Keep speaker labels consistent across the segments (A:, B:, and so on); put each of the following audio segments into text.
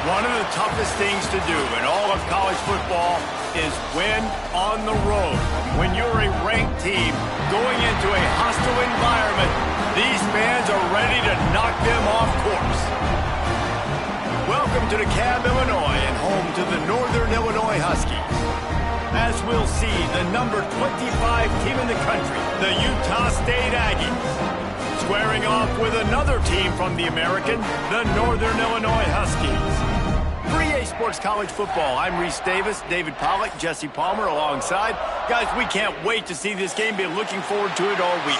A: One of the toughest things to do in all of college football is win on the road. When you're a ranked team going into a hostile environment, these fans are ready to knock them off course. Welcome to DeKalb, Illinois, and home to the Northern Illinois Huskies. As we'll see, the number 25 team in the country, the Utah State Aggies, squaring off with another team from the American, the Northern Illinois Huskies. For EA Sports College Football, I'm Reese Davis, David Pollack, Jesse Palmer alongside. Guys, we can't wait to see this game. Been looking forward to it all week.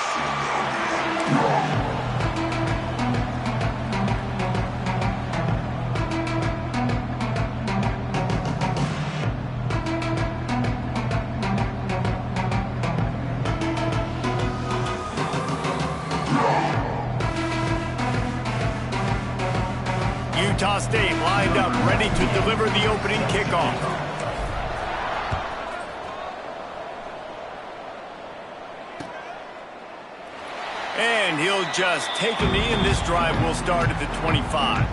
A: Utah State lined up, ready to deliver the opening kickoff. And he'll just take a knee, and this drive will start at the 25.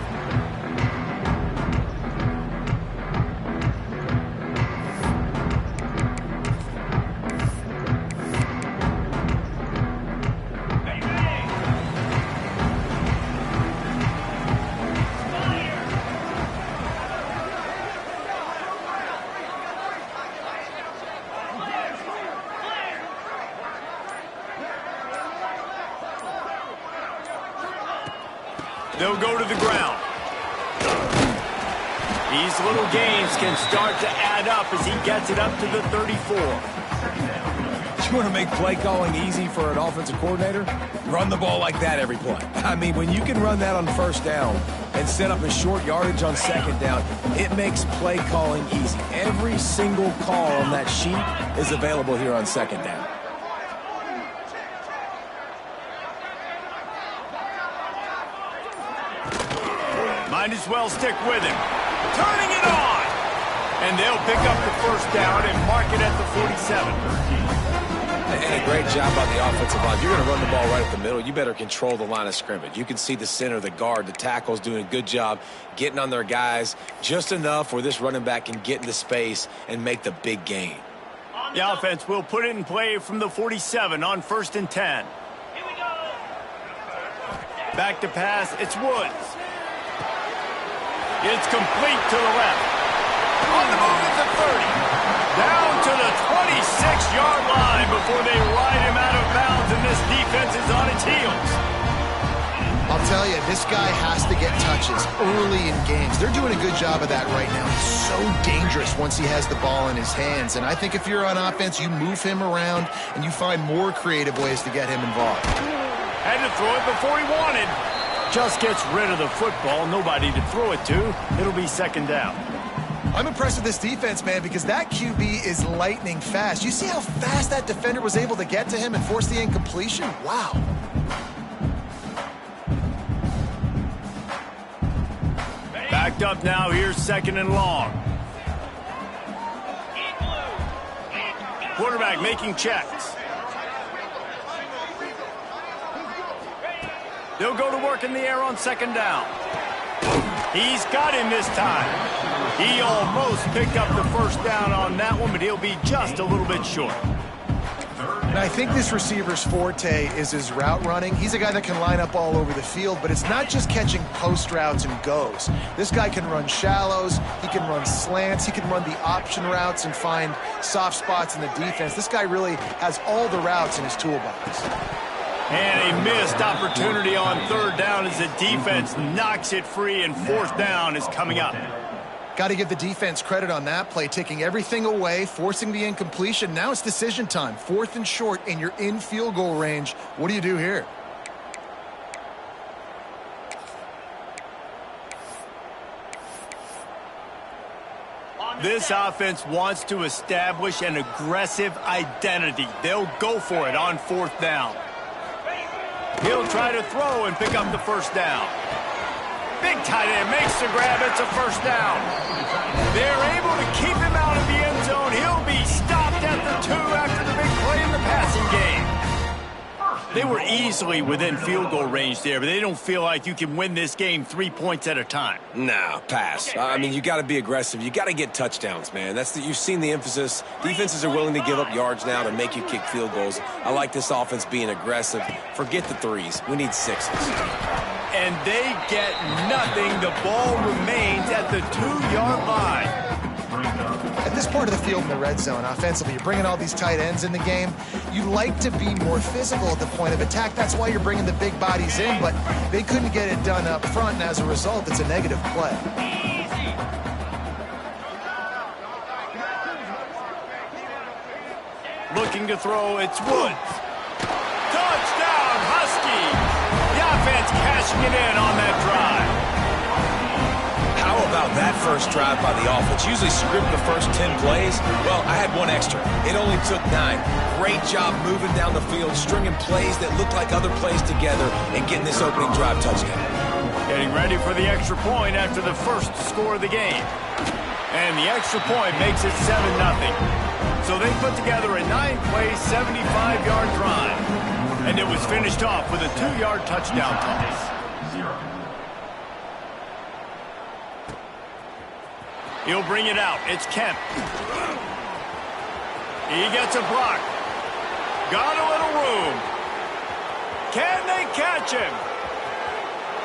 A: They'll go to the ground. These little gains can start to add up as he gets it up to the 34.
B: You want to make play calling easy for an offensive coordinator? Run the ball like that every play. I mean, when you can run that on first down and set up a short yardage on second down, it makes play calling easy. Every single call on that sheet is available here on second down.
A: Might as well stick with him. Turning it on! And they'll pick up the first down and mark it at the 47.
B: And a great job on the offensive line. You're going to run the ball right up the middle. You better control the line of scrimmage. You can see the center, the guard, the tackles doing a good job getting on their guys just enough where this running back can get into space and make the big gain.
A: The offense will put it in play from the 47 on 1st and 10.
C: Here we go.
A: Back to pass, it's Woods. It's complete to the left. On the move at the 30. Down to the 26-yard line before they ride him out of bounds, and this defense is on its heels.
D: I'll tell you, this guy has to get touches early in games. They're doing a good job of that right now. He's so dangerous once he has the ball in his hands. And I think if you're on offense, you move him around and you find more creative ways to get him involved.
A: Had to throw it before he wanted. Just gets rid of the football. Nobody to throw it to. It'll be second down.
D: I'm impressed with this defense, man, because that QB is lightning fast. You see how fast that defender was able to get to him and force the incompletion? Wow.
A: Backed up now. Here's 2nd and long. Quarterback making checks. They'll go to work in the air on 2nd down. He's got him this time. He almost picked up the first down on that one, but he'll be just a little bit short.
D: And I think this receiver's forte is his route running. He's a guy that can line up all over the field, but it's not just catching post routes and goes. This guy can run shallows, he can run slants, he can run the option routes and find soft spots in the defense. This guy really has all the routes in his toolbox.
A: And a missed opportunity on third down as the defense knocks it free, and fourth down is coming up.
D: Got to give the defense credit on that play, taking everything away, forcing the incompletion. Now it's decision time. 4th and short, and you're in field goal range. What do you do here?
A: This offense wants to establish an aggressive identity. They'll go for it on 4th down. He'll try to throw and pick up the first down. Big tight end makes the grab. It's a first down. They're able to keep him out of the end zone. He'll be stopped at the 2 after the big play in the passing game. They were easily within field goal range there, but they don't feel like you can win this game 3 points at a time.
B: Nah, pass. I mean, you got to be aggressive. You got to get touchdowns, man. You've seen the emphasis. Defenses are willing to give up yards now to make you kick field goals. I like this offense being aggressive. Forget the 3s. We need 6s.
A: And they get nothing. The ball remains at the 2-yard line.
D: At this part of the field in the red zone, offensively, you're bringing all these tight ends in the game. You like to be more physical at the point of attack. That's why you're bringing the big bodies in, but they couldn't get it done up front, and as a result, it's a negative play.
A: Looking to throw, it's Woods. Touchdown, Husky! The offense cashing it in on that drive.
B: How about that first drive by the offense? Usually script the first 10 plays. Well, I had one extra. It only took 9. Great job moving down the field, stringing plays that looked like other plays together, and getting this opening drive touchdown.
A: Getting ready for the extra point after the first score of the game. And the extra point makes it 7-0. So they put together a 9-play, 75-yard drive. And it was finished off with a 2-yard touchdown toss. He'll bring it out. It's Kemp. He gets a block. Got a little room. Can they catch him?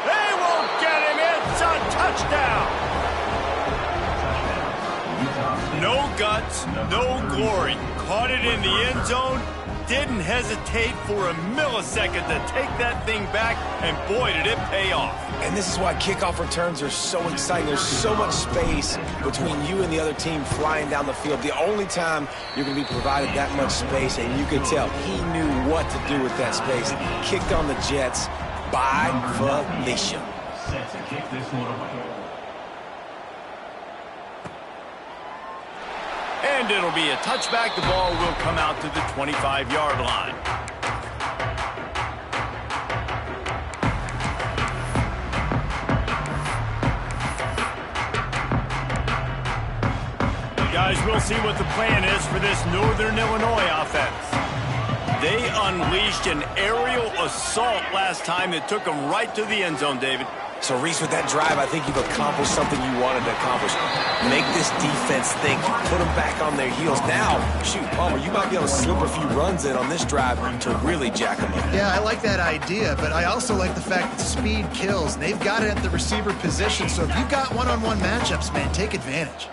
A: They won't get him. It's a touchdown. No guts, no glory. Caught it in the end zone. Didn't hesitate for a millisecond to take that thing back, and boy, did it pay off.
B: And this is why kickoff returns are so exciting. There's so much space between you and the other team flying down the field. The only time you're going to be provided that much space, and you could tell he knew what to do with that space. Kicked on the Jets by Felicia.
C: Set to kick this one away.
A: And it'll be a touchback. The ball will come out to the 25-yard line. Guys, we'll see what the plan is for this Northern Illinois offense. They unleashed an aerial assault last time that took them right to the end zone, David.
B: So, Reese, with that drive, I think you've accomplished something you wanted to accomplish. Make this defense think. Put them back on their heels. Now, shoot, Palmer, you might be able to slip a few runs in on this drive to really jack them up.
D: Yeah, I like that idea, but I also like the fact that speed kills. And they've got it at the receiver position, so if you've got one-on-one matchups, man, take advantage.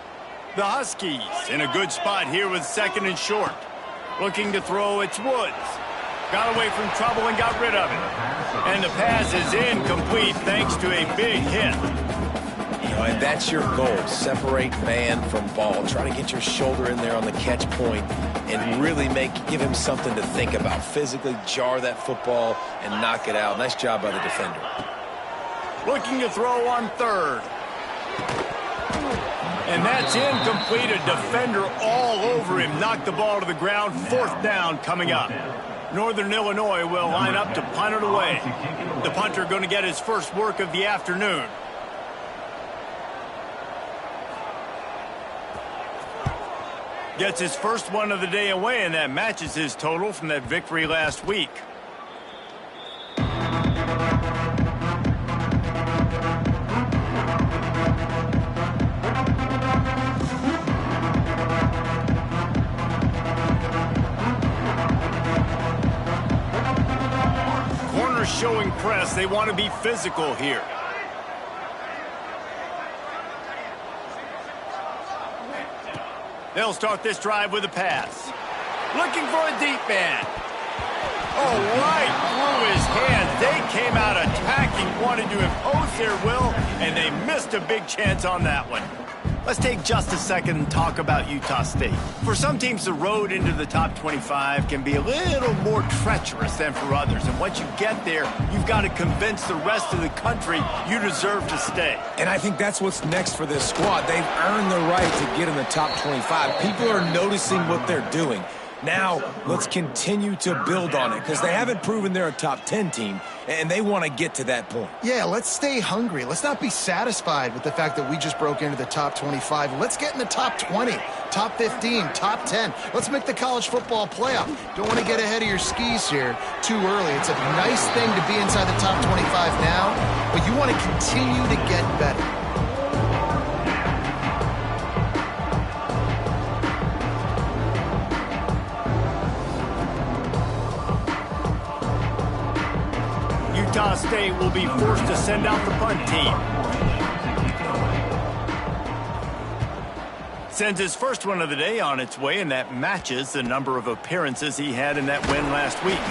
A: The Huskies in a good spot here with 2nd and short. Looking to throw, it's Woods. Got away from trouble and got rid of it. And the pass is incomplete thanks to a big hit.
B: You know, and that's your goal. Separate man from ball. Try to get your shoulder in there on the catch point and really give him something to think about. Physically jar that football and knock it out. Nice job by the defender.
A: Looking to throw on 3rd. And that's incomplete. A defender all over him. Knocked the ball to the ground. 4th down coming up. Northern Illinois will line up to punt it away. The punter going to get his first work of the afternoon. Gets his first one of the day away, and that matches his total from that victory last week. showing press. They want to be physical here. They'll start this drive with a pass. Looking for a deep man. Oh, right through his hands. They came out attacking, wanted to impose their will, and they missed a big chance on that one. Let's take just a second and talk about Utah State. For some teams, the road into the top 25 can be a little more treacherous than for others. And once you get there, you've got to convince the rest of the country you deserve to stay.
B: And I think that's what's next for this squad. They've earned the right to get in the top 25. People are noticing what they're doing. Now, let's continue to build on it because they haven't proven they're a top 10 team, and they want to get to that point.
D: Yeah, let's stay hungry. Let's not be satisfied with the fact that we just broke into the top 25. Let's get in the top 20, top 15, top 10. Let's make the college football playoff. Don't want to get ahead of your skis here too early. It's a nice thing to be inside the top 25 now, but you want to continue to get better.
A: Utah State will be forced to send out the punt team. Sends his first one of the day on its way, and that matches the number of appearances he had in that win last week.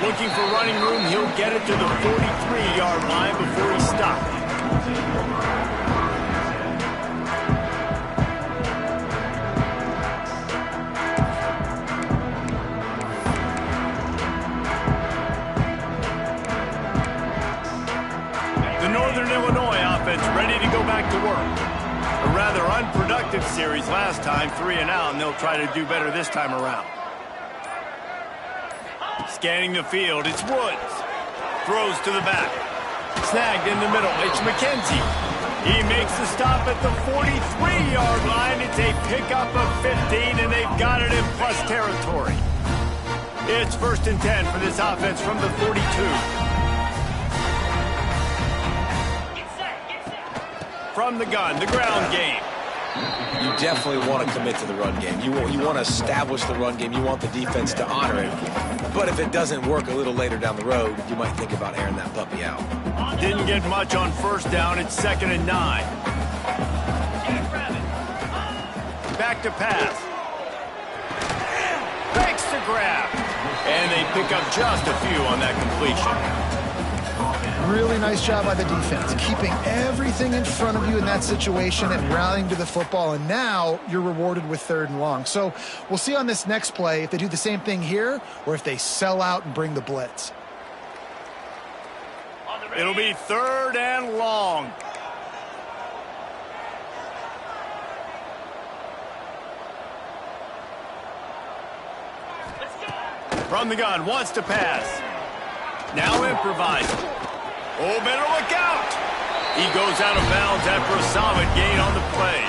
A: Looking for running room, he'll get it to the 43-yard line before he stopped. Ready to go back to work. A rather unproductive series last time, 3 and out, and they'll try to do better this time around. Scanning the field, it's Woods. Throws to the back. Snagged in the middle, it's McKenzie. He makes the stop at the 43-yard line. It's a pickup of 15, and they've got it in plus territory. It's 1st and 10 for this offense from the 42. From the gun, the ground game.
B: You definitely want to commit to the run game. You want to establish the run game. You want the defense to honor it. But if it doesn't work a little later down the road, you might think about airing that puppy out.
A: Didn't get much on 1st down. It's 2nd and 9. Back to pass. Fakes the grab. And they pick up just a few on that completion.
D: Really nice job by the defense, keeping everything in front of you in that situation and rallying to the football, and now you're rewarded with 3rd and long. So we'll see on this next play if they do the same thing here or if they sell out and bring the blitz.
A: It'll be 3rd and long. From the gun, wants to pass. Now improvising. Oh, better look out! He goes out of bounds after a solid gain on the play.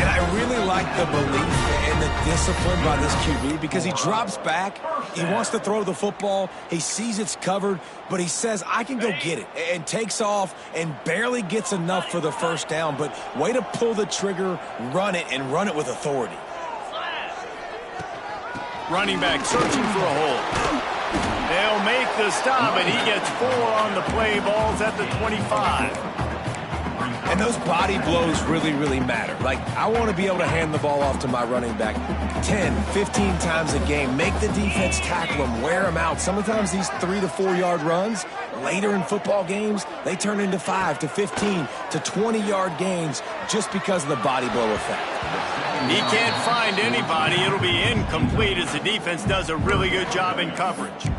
B: And I really like the belief and the discipline by this QB because he drops back, he wants to throw the football, he sees it's covered, but he says, I can go get it, and takes off and barely gets enough for the 1st down, but way to pull the trigger, run it, and run it with authority.
A: Running back searching for a hole. They'll make the stop, and he gets 4 on the play. Balls at the 25.
B: And those body blows really, really matter. Like, I want to be able to hand the ball off to my running back 10, 15 times a game. Make the defense tackle them, wear them out. Sometimes these 3 to 4 yard runs, later in football games, they turn into 5 to 15 to 20-yard gains just because of the body blow effect.
A: He can't find anybody. It'll be incomplete as the defense does a really good job in coverage.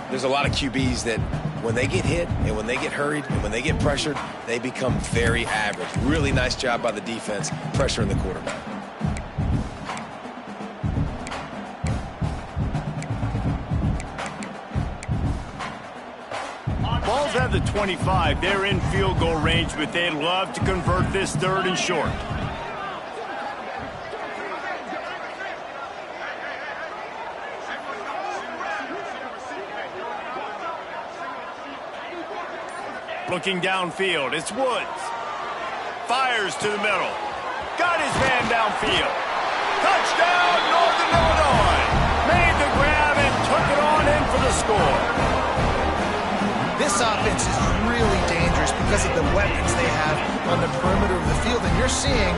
B: There's a lot of QBs that when they get hit and when they get hurried and when they get pressured, they become very average. Really nice job by the defense pressuring the quarterback.
A: Ball's at the 25. They're in field goal range, but they'd love to convert this 3rd and short. Looking downfield, it's Woods. Fires to the middle. Got his man downfield. Touchdown, Northern Illinois. Made the grab and took it on in for the score.
D: This offense is really dangerous because of the weapons they have on the perimeter of the field. And you're seeing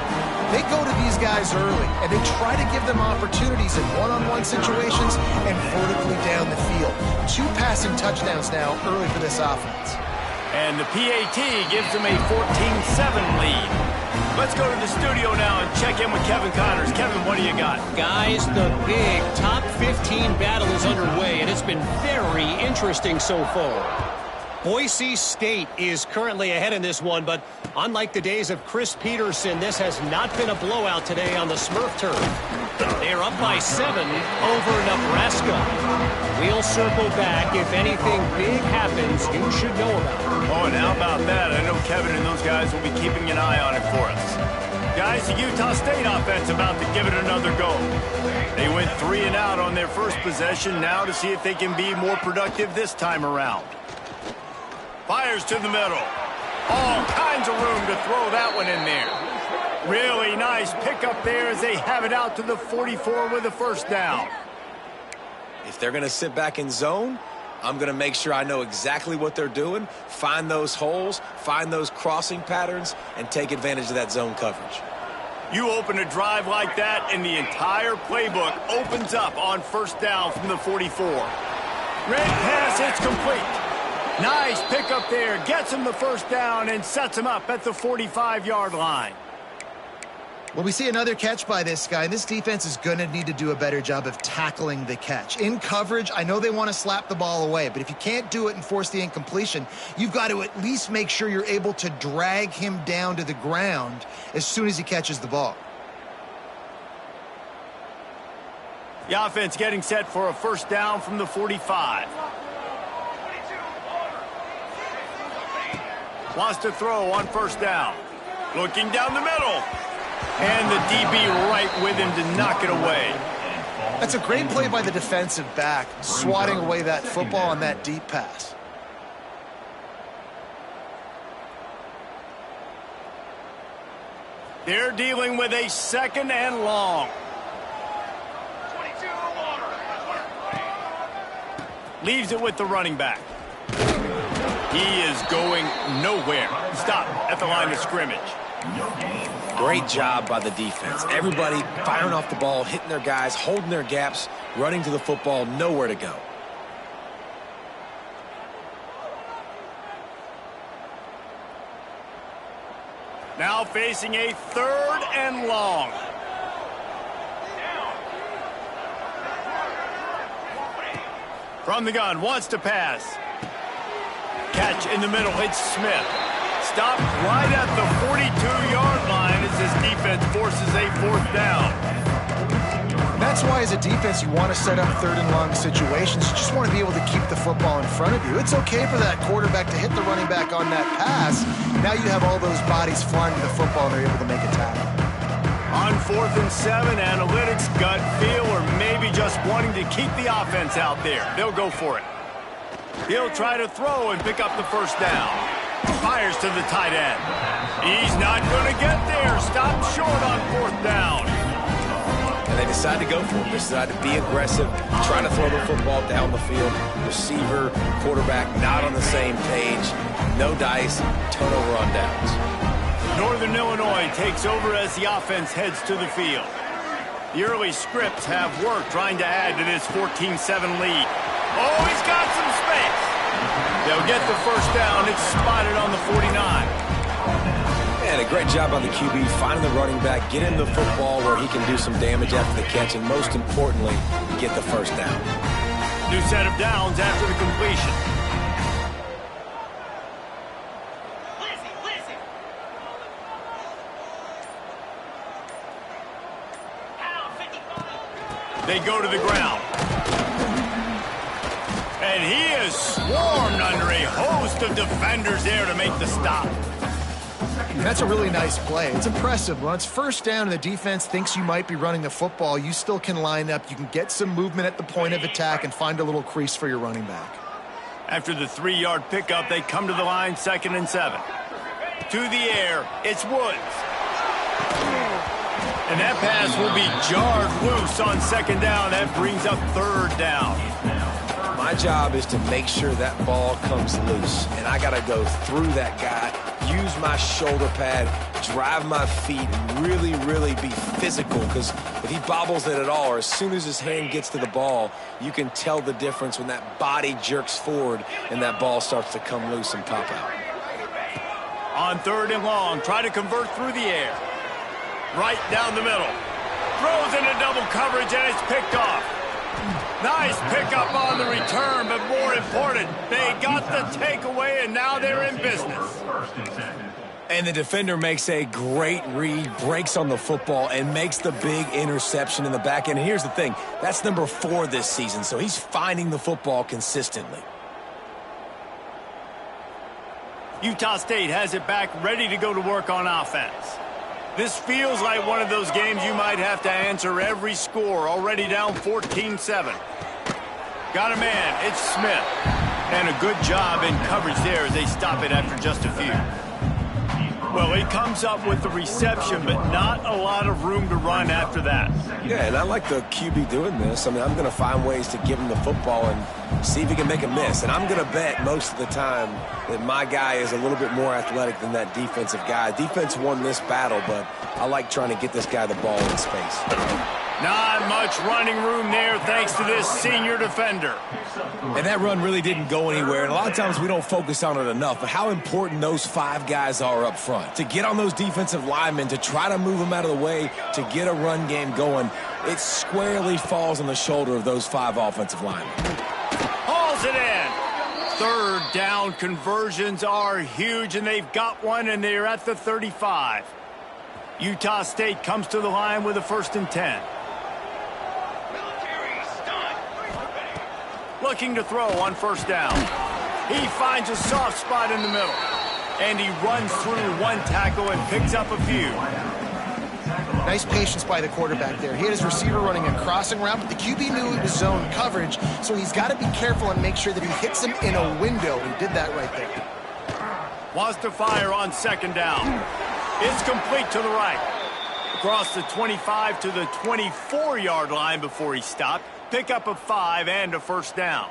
D: they go to these guys early, and they try to give them opportunities in one-on-one situations and vertically down the field. 2 passing touchdowns now early for this offense.
A: And the PAT gives them a 14-7 lead. Let's go to the studio now and check in with Kevin Connors. Kevin, what do you got?
E: Guys, the big top 15 battle is underway, and it's been very interesting so far. Boise State is currently ahead in this one, but unlike the days of Chris Peterson, this has not been a blowout today on the Smurf turf. They're up by 7 over Nebraska. We'll circle back. If anything big happens, you should know about it.
A: Oh, and how about that? I know Kevin and those guys will be keeping an eye on it for us. Guys, the Utah State offense about to give it another go. They went 3 and out on their first possession, now to see if they can be more productive this time around. Fires to the middle. All kinds of room to throw that one in there. Really nice pickup there as they have it out to the 44 with a first down.
B: If they're going to sit back in zone, I'm going to make sure I know exactly what they're doing, find those holes, find those crossing patterns, and take advantage of that zone coverage.
A: You open a drive like that, and the entire playbook opens up on first down from the 44. Red pass, it's complete. Nice pickup there, gets him the first down and sets him up at the 45-yard line.
D: Well, we see another catch by this guy, and this defense is going to need to do a better job of tackling the catch. In coverage, I know they want to slap the ball away, but if you can't do it and force the incompletion, you've got to at least make sure you're able to drag him down to the ground as soon as he catches the ball.
A: The offense getting set for a first down from the 45. Wants to throw on first down. Looking down the middle. And the DB right with him to knock it away.
D: That's a great play by the defensive back, swatting away that football on that deep pass.
A: They're dealing with a 2nd and long. Leaves it with the running back. He is going nowhere. Stop at the line of scrimmage.
B: Great job by the defense. Everybody firing off the ball, hitting their guys, holding their gaps, running to the football, nowhere to go.
A: Now facing a 3rd and long. From the gun, wants to pass. Catch in the middle, it's Smith. Stopped right at the 42-yard line as this defense forces a 4th down.
D: That's why as a defense you want to set up 3rd and long situations. You just want to be able to keep the football in front of you. It's okay for that quarterback to hit the running back on that pass. Now you have all those bodies flying to the football and they're able to make a tackle.
A: On 4th and 7, analytics, gut feel, or maybe just wanting to keep the offense out there. They'll go for it. He'll try to throw and pick up the first down. Fires to the tight end. He's not going to get there. Stopped short on 4th down.
B: And they decide to go for it. They decide to be aggressive, try to throw the football down the field. Receiver, quarterback, not on the same page. No dice, turnover on downs.
A: Northern Illinois takes over as the offense heads to the field. The early scripts have worked trying to add to this 14-7 lead. Oh, he's got some space. They'll get the first down. It's spotted on the 49.
B: And a great job by the QB finding the running back, getting the football where he can do some damage after the catch, and most importantly, get the first down.
A: New set of downs after the completion. They go to the ground. And he is swarmed under a host of defenders there to make the stop.
D: That's a really nice play. It's impressive. When it's first down and the defense thinks you might be running the football, you still can line up. You can get some movement at the point of attack and find a little crease for your running back.
A: After the 3-yard pickup, they come to the line, 2nd and 7. To the air, it's Woods. And that pass will be jarred loose on 2nd down. That brings up 3rd down.
B: My My job is to make sure that ball comes loose, and I got to go through that guy, use my shoulder pad, drive my feet, and really, really be physical, because if he bobbles it at all, or as soon as his hand gets to the ball, you can tell the difference when that body jerks forward and that ball starts to come loose and pop out.
A: On 3rd and long, try to convert through the air. Right down the middle. Throws into double coverage, and it's picked off. Nice pickup on the return, but more important, they got the takeaway, and now they're in business.
B: And the defender makes a great read, breaks on the football, and makes the big interception in the back end. And here's the thing, that's number 4 this season, so he's finding the football consistently.
A: Utah State has it back, ready to go to work on offense. This feels like one of those games you might have to answer every score, already down 14-7. Got a man, it's Smith. And a good job in coverage there as they stop it after just a few. Well, he comes up with the reception, but not a lot of room to run after that.
B: Yeah, and I like the QB doing this. I mean, I'm going to find ways to give him the football and see if he can make a miss. And I'm going to bet most of the time that my guy is a little bit more athletic than that defensive guy. Defense won this battle, but I like trying to get this guy the ball in space.
A: Not much running room there thanks to this senior defender.
B: And that run really didn't go anywhere. And a lot of times we don't focus on it enough, but how important those 5 guys are up front. To get on those defensive linemen, to try to move them out of the way, to get a run game going, it squarely falls on the shoulder of those 5 offensive linemen.
A: Hauls it in. 3rd down conversions are huge, and they've got one, and they're at the 35. Utah State comes to the line with a 1st and 10. Looking to throw on 1st down. He finds a soft spot in the middle. And he runs through 1 tackle and picks up a few.
D: Nice patience by the quarterback there. He had his receiver running a crossing route, but the QB knew it was zone coverage, so he's got to be careful and make sure that he hits him in a window. He did that right there.
A: Wants to fire on 2nd down. It's complete to the right. Across the 25 to the 24-yard line before he stopped. Pick up a 5 and a 1st down.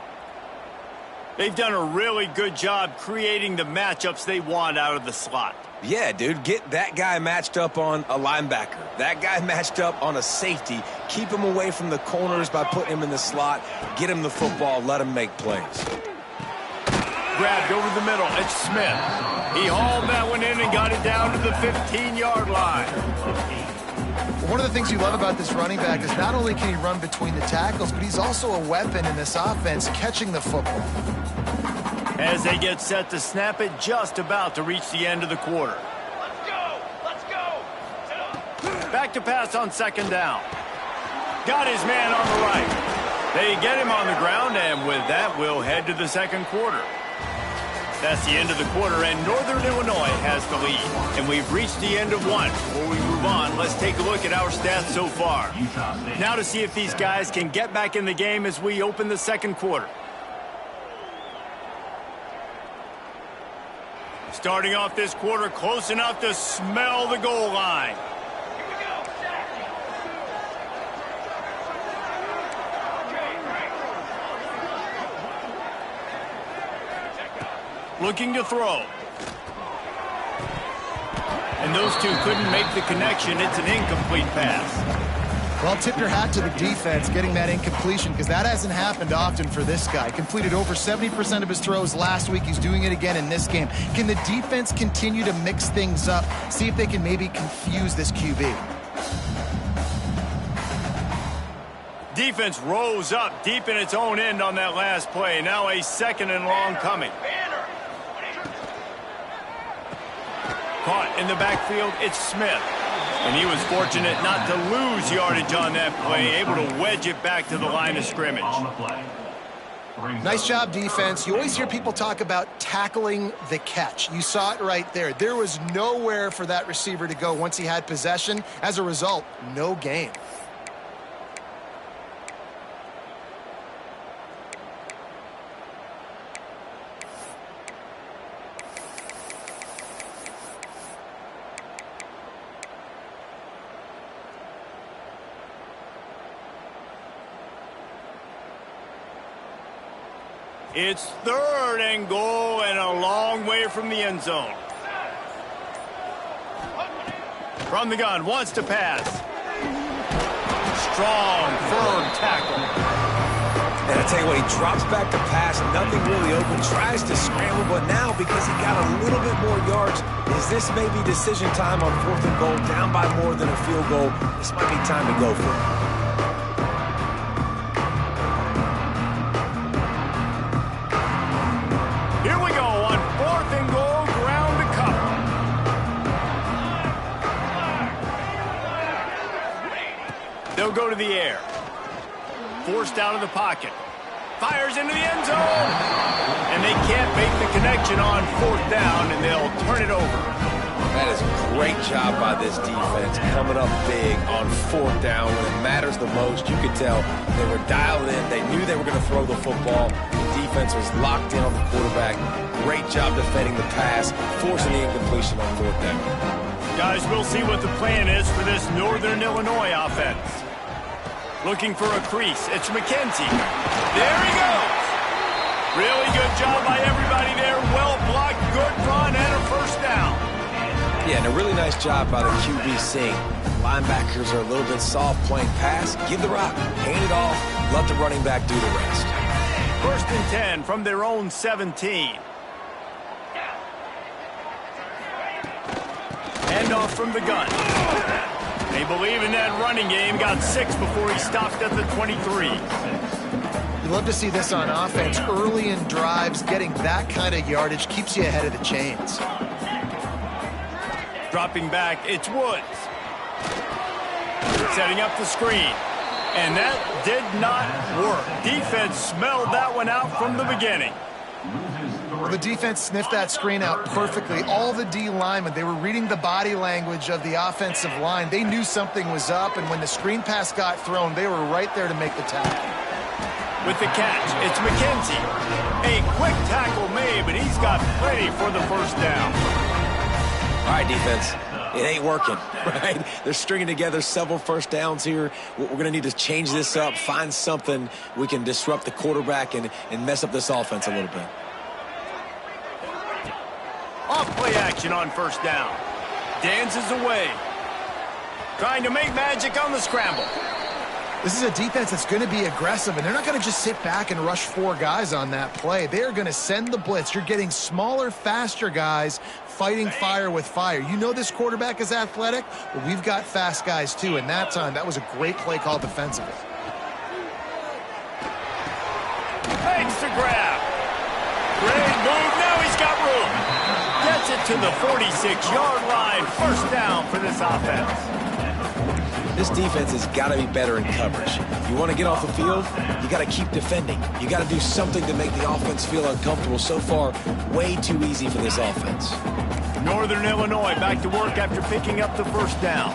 A: They've done a really good job creating the matchups they want out of the slot.
B: Yeah, dude, get that guy matched up on a linebacker. That guy matched up on a safety. Keep him away from the corners by putting him in the slot. Get him the football. Let him make plays.
A: Grabbed over the middle. It's Smith. He hauled that one in and got it down to the 15-yard line.
D: One of the things you love about this running back is not only can he run between the tackles, but he's also a weapon in this offense, catching the football.
A: As they get set to snap it, just about to reach the end of the quarter.
C: Let's go! Let's go!
A: Back to pass on 2nd down. Got his man on the right. They get him on the ground, and with that, we'll head to the 2nd quarter. That's the end of the quarter, and Northern Illinois has the lead. And we've reached the end of one. Before we move on, let's take a look at our stats so far. Now to see if these guys can get back in the game as we open the 2nd quarter. Starting off this quarter close enough to smell the goal line. Looking to throw. And those two couldn't make the connection. It's an incomplete pass.
D: Well, tip your hat to the defense getting that incompletion, because that hasn't happened often for this guy. Completed over 70% of his throws last week. He's doing it again in this game. Can the defense continue to mix things up? See if they can maybe confuse this QB.
A: Defense rose up deep in its own end on that last play. Now a 2nd and long coming. Caught in the backfield, it's Smith. And he was fortunate not to lose yardage on that play, able to wedge it back to the line of scrimmage.
D: Nice job, defense. You always hear people talk about tackling the catch. You saw it right there. There was nowhere for that receiver to go once he had possession. As a result, no gain.
A: It's 3rd and goal and a long way from the end zone. From the gun, wants to pass. Strong, firm tackle.
B: And I tell you what, he drops back to pass, nothing really open, tries to scramble, but now because he got a little bit more yards, is this maybe decision time on 4th and goal, down by more than a field goal? This might be time to go for it.
A: Here we go on 4th and goal, ground to cover. They'll go to the air. Forced out of the pocket. Fires into the end zone. And they can't make the connection on 4th down, and they'll turn it over.
B: That is a great job by this defense, coming up big on 4th down when it matters the most. You could tell they were dialed in. They knew they were going to throw the football. The defense was locked in on the quarterback. Great job defending the pass, forcing the incompletion on 4th down.
A: Guys, we'll see what the plan is for this Northern Illinois offense. Looking for a crease. It's McKenzie. There he goes. Really good job by everybody there. Well blocked, good run, and a 1st down.
B: Yeah, and a really nice job by the QB seeing linebackers are a little bit soft playing pass. Give the rock, hand it off, let the running back do the rest.
A: 1st and 10 from their own 17. Handoff from the gun. They believe in that running game. Got 6 before he stopped at the 23.
D: You love to see this on offense. Early in drives, getting that kind of yardage keeps you ahead of the chains.
A: Dropping back, it's Woods. Setting up the screen. And that did not work. Defense smelled that one out from the beginning.
D: Well, the defense sniffed that screen out perfectly. All the D linemen, they were reading the body language of the offensive line. They knew something was up, and when the screen pass got thrown, they were right there to make the tackle.
A: With the catch, it's McKenzie. A quick tackle made, but he's got plenty for the 1st down.
B: All right, defense. It ain't working, right? They're stringing together several 1st downs here. We're going to need to change this up, find something we can disrupt the quarterback and mess up this offense a little bit.
A: Off play action on 1st down. Dances away. Trying to make magic on the scramble.
D: This is a defense that's going to be aggressive, and they're not going to just sit back and rush 4 guys on that play. They are going to send the blitz. You're getting smaller, faster guys fighting fire with fire. You know this quarterback is athletic, but we've got fast guys too, and that time, that was a great play call defensively.
A: Thanks to grab. Great move. Now he's got room. Gets it to the 46-yard line. 1st down for this offense.
B: This defense has got to be better in coverage. You want to get off the field, you got to keep defending. You got to do something to make the offense feel uncomfortable. So far, way too easy for this offense.
A: Northern Illinois back to work after picking up the 1st down.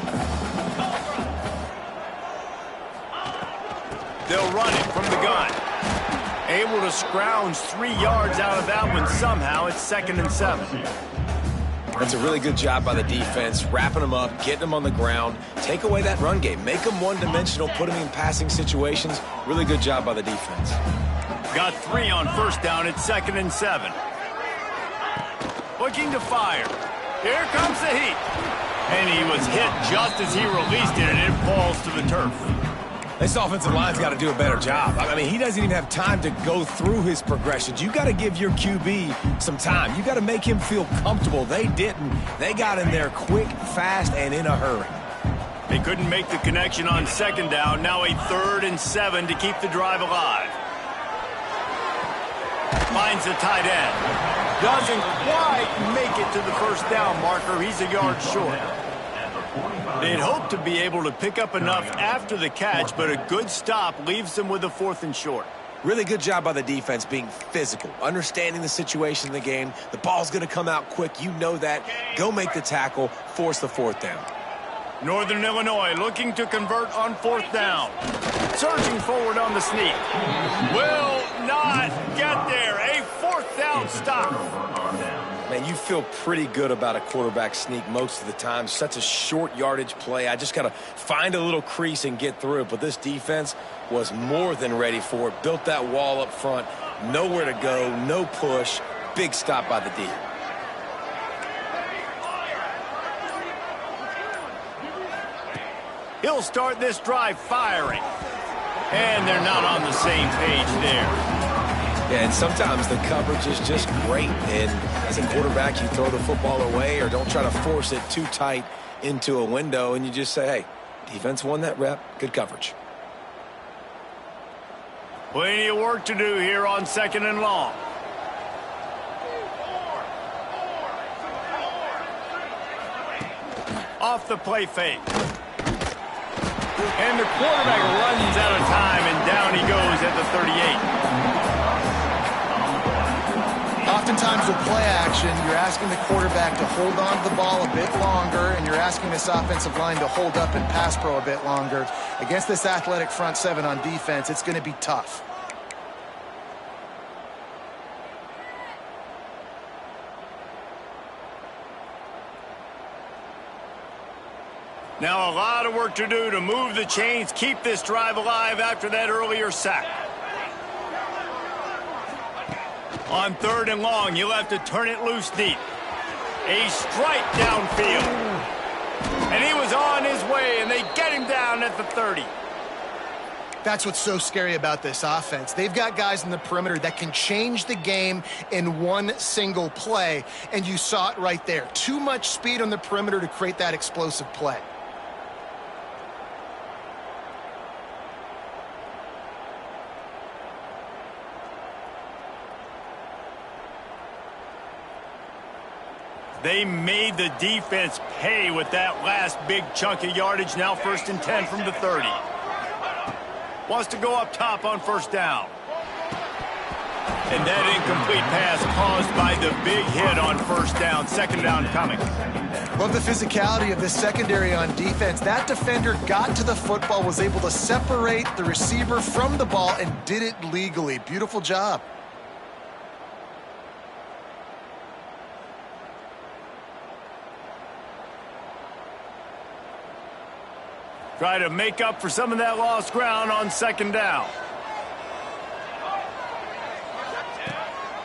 A: They'll run it from the gun. Able to scrounge 3 yards out of that one somehow. It's 2nd and 7.
B: That's a really good job by the defense, wrapping them up, getting them on the ground. Take away that run game. Make them one-dimensional, put them in passing situations. Really good job by the defense.
A: Got 3 on 1st down. It's 2nd and 7. Looking to fire. Here comes the heat. And he was hit just as he released it, and it falls to the turf.
B: This offensive line's got to do a better job. I mean, he doesn't even have time to go through his progressions. You got to give your QB some time. You got to make him feel comfortable. They didn't. They got in there quick, fast, and in a hurry.
A: They couldn't make the connection on 2nd down. Now a 3rd and 7 to keep the drive alive. Finds the tight end. Doesn't quite make it to the 1st down marker. He's a yard short. They'd hoped to be able to pick up enough after the catch, but a good stop leaves them with a 4th and short.
B: Really good job by the defense being physical, understanding the situation in the game. The ball's going to come out quick. You know that. Go make the tackle, force the 4th down.
A: Northern Illinois looking to convert on 4th down. Surging forward on the sneak. Will not get there. A 4th down stop.
B: Man, you feel pretty good about a quarterback sneak most of the time. Such a short yardage play. I just got to find a little crease and get through it. But this defense was more than ready for it. Built that wall up front. Nowhere to go, no push. Big stop by the D.
A: He'll start this drive firing. And they're not on the same page there.
B: Yeah, and sometimes the coverage is just great. And as a quarterback, you throw the football away or don't try to force it too tight into a window, and you just say, hey, defense won that rep. Good coverage.
A: Plenty of work to do here on 2nd and long. Off the play fake. And the quarterback runs out of time, and down he goes at the 38.
D: Oftentimes with play action, you're asking the quarterback to hold on to the ball a bit longer, and you're asking this offensive line to hold up and pass pro a bit longer. Against this athletic front seven on defense, it's going to be tough.
A: Now a lot of work to do to move the chains, keep this drive alive after that earlier sack. On 3rd and long, you'll have to turn it loose deep. A strike downfield. And he was on his way, and they get him down at the 30.
D: That's what's so scary about this offense. They've got guys in the perimeter that can change the game in one single play, and you saw it right there. Too much speed on the perimeter to create that explosive play.
A: They made the defense pay with that last big chunk of yardage. Now 1st and 10 from the 30. Wants to go up top on 1st down. And that incomplete pass caused by the big hit on 1st down. 2nd down coming.
D: Love the physicality of this secondary on defense. That defender got to the football, was able to separate the receiver from the ball, and did it legally. Beautiful job.
A: Try to make up for some of that lost ground on 2nd down.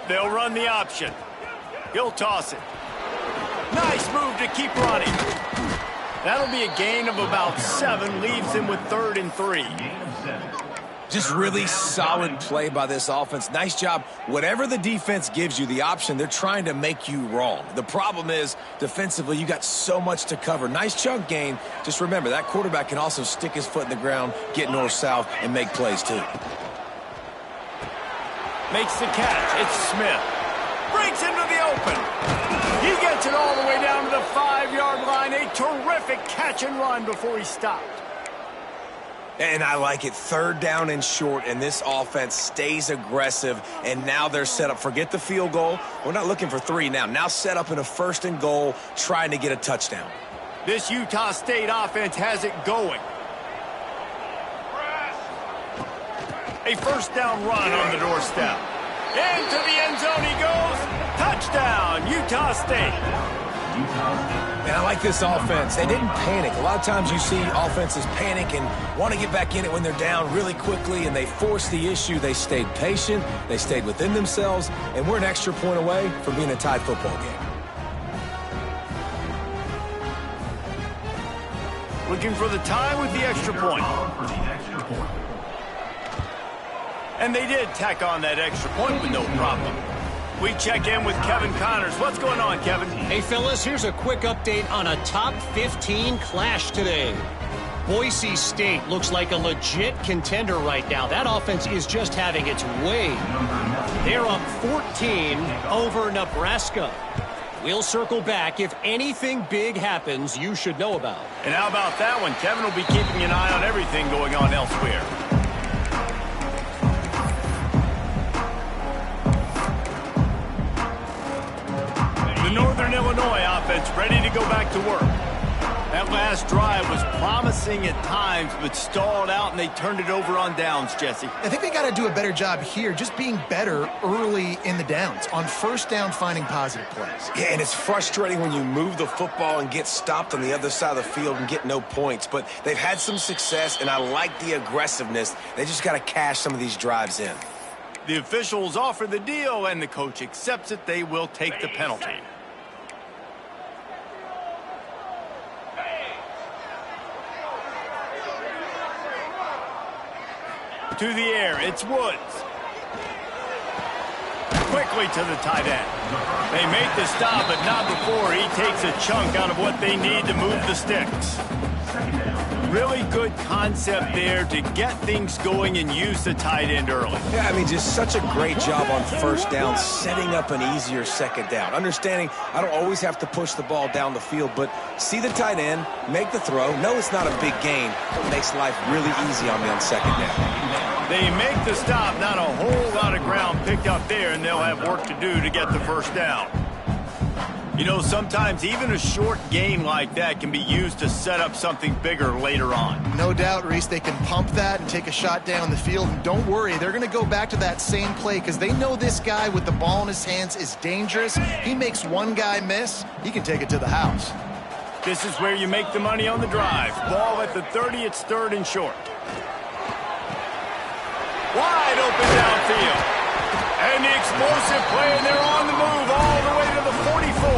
A: They'll run the option. He'll toss it. Nice move to keep running. That'll be a gain of about 7. Leaves him with 3rd and 3.
B: Just really solid play by this offense. Nice job. Whatever the defense gives you the option, they're trying to make you wrong. The problem is, defensively, you got so much to cover. Nice chunk gain. Just remember, that quarterback can also stick his foot in the ground, get north-south, and make plays too.
A: Makes the catch. It's Smith. Breaks into the open. He gets it all the way down to the 5-yard line. A terrific catch and run before he stopped.
B: And I like it. 3rd down and short, and this offense stays aggressive, and now they're set up. Forget the field goal. We're not looking for 3 now. Now set up in a 1st and goal, trying to get a touchdown.
A: This Utah State offense has it going. A 1st down run on the doorstep. Into the end zone he goes. Touchdown, Utah State.
B: And I like this offense. They didn't panic. A lot of times you see offenses panic and want to get back in it when they're down really quickly, and they force the issue. They stayed patient. They stayed within themselves, and we're an extra point away from being a tied football game.
A: Looking for the tie with the extra point. And they did tack on that extra point with no problem. We check in with Kevin Connors. What's going on, Kevin?
E: Hey, fellas, here's a quick update on a top 15 clash today. Boise State looks like a legit contender right now. That offense is just having its way. They're up 14 over Nebraska. We'll circle back. If anything big happens, you should know about.
A: And how about that one? Kevin will be keeping an eye on everything going on elsewhere. The Northern Illinois offense ready to go back to work. That last drive was promising at times, but stalled out, and they turned it over on downs, Jesse.
D: I think they got to do a better job here, just being better early in the downs. On 1st down, finding positive plays.
B: Yeah, and it's frustrating when you move the football and get stopped on the other side of the field and get no points. But they've had some success, and I like the aggressiveness. They just got to cash some of these drives in.
A: The officials offer the deal, and the coach accepts it. They will take the penalty. To the air, it's Woods. Quickly to the tight end. They make the stop, but not before he takes a chunk out of what they need to move the sticks. Really good concept there to get things going and use the tight end early.
B: Yeah, I mean, just such a great job on first down, setting up an easier second down. Understanding I don't always have to push the ball down the field, but see the tight end, make the throw. No, it's not a big gain, but it makes life really easy on me on second down.
A: They make the stop, not a whole lot of ground picked up there, and they'll have work to do to get the first down. You know, sometimes even a short gain like that can be used to set up something bigger later on.
D: No doubt, Reese, they can pump that and take a shot down the field. And don't worry, they're going to go back to that same play because they know this guy with the ball in his hands is dangerous. He makes one guy miss, he can take it to the house.
A: This is where you make the money on the drive. Ball at the 30, it's third and short. Wide open downfield. And the explosive play, and they're on the move all the way to the 44.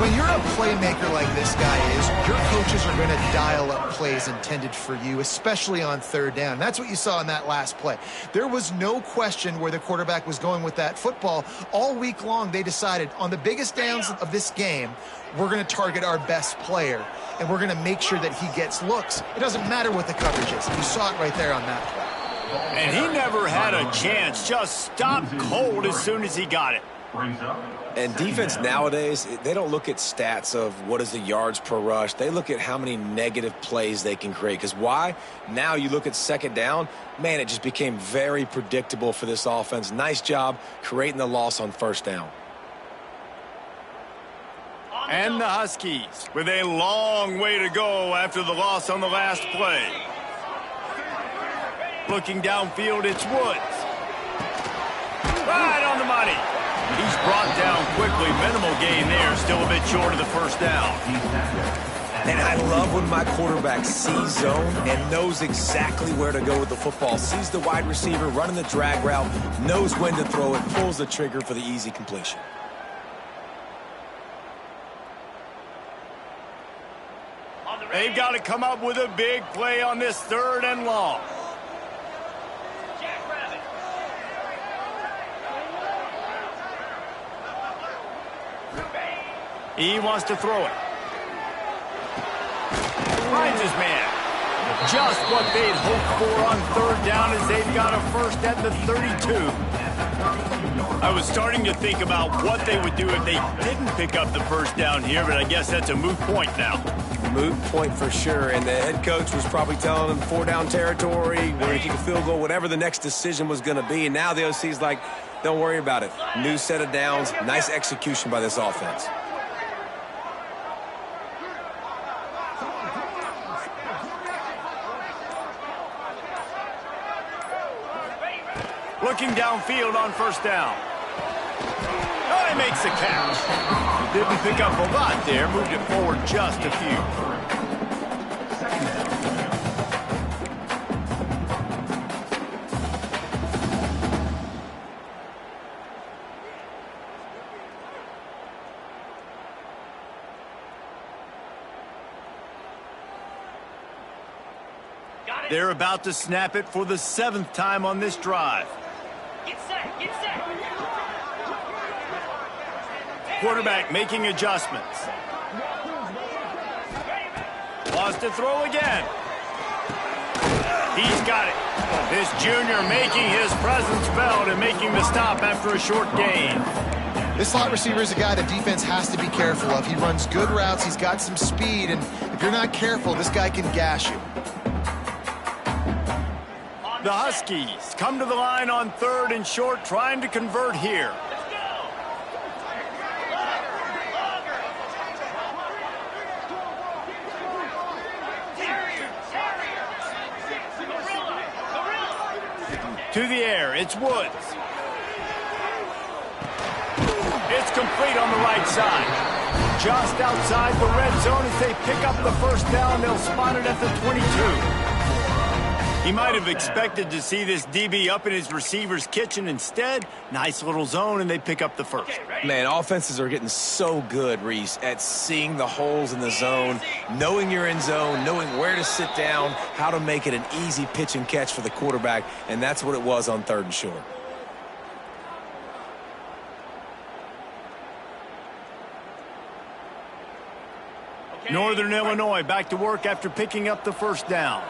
D: When you're a playmaker like this guy is, your coaches are going to dial up plays intended for you, especially on third down. That's what you saw in that last play. There was no question where the quarterback was going with that football. All week long, they decided on the biggest downs of this game, we're going to target our best player, and we're going to make sure that he gets looks. It doesn't matter what the coverage is. You saw it right there on that play.
A: And he never had a chance, just stopped cold as soon as he got it.
B: And defense nowadays, they don't look at stats of what is the yards per rush. They look at how many negative plays they can create. Because why? Now you look at second down, man, it just became very predictable for this offense. Nice job creating the loss on first down.
A: And the Huskies with a long way to go after the loss on the last play. Looking downfield, it's Woods. Right on the money. He's brought down quickly. Minimal gain there. Still a bit short of the first down.
B: And I love when my quarterback sees zone and knows exactly where to go with the football. Sees the wide receiver running the drag route, knows when to throw it, pulls the trigger for the easy completion.
A: They've got to come up with a big play on this third and long. He wants to throw it. Finds his man. Just what they'd hoped for on third down as they've got a first at the 32. I was starting to think about what they would do if they didn't pick up the first down here, but I guess that's a moot point now.
B: Moot point for sure, and the head coach was probably telling them 4-down territory, we're going to kick a field goal, whatever the next decision was going to be, and now the OC's like, don't worry about it. New set of downs, nice execution by this offense.
A: Looking downfield on first down. Oh, he makes the catch. Didn't pick up a lot there. Moved it forward just a few. They're about to snap it for the 7th time on this drive.
C: Get set, get set.
A: Quarterback making adjustments. Wants to throw again. He's got it. This junior making his presence felt and making the stop after a short gain.
D: This slot receiver is a guy the defense has to be careful of. He runs good routes. He's got some speed, and if you're not careful, this guy can gash you.
A: The Huskies come to the line on third and short, trying to convert here. To the air, it's Woods. It's complete on the right side. Just outside the red zone as they pick up the first down. They'll spot it at the 22. He might have expected to see this DB up in his receiver's kitchen. Instead, nice little zone, and they pick up the first.
B: Man, offenses are getting so good, Reese, at seeing the holes in the zone, knowing you're in zone, knowing where to sit down, how to make it an easy pitch and catch for the quarterback, and that's what it was on 3rd and short.
A: Northern Illinois back to work after picking up the first down.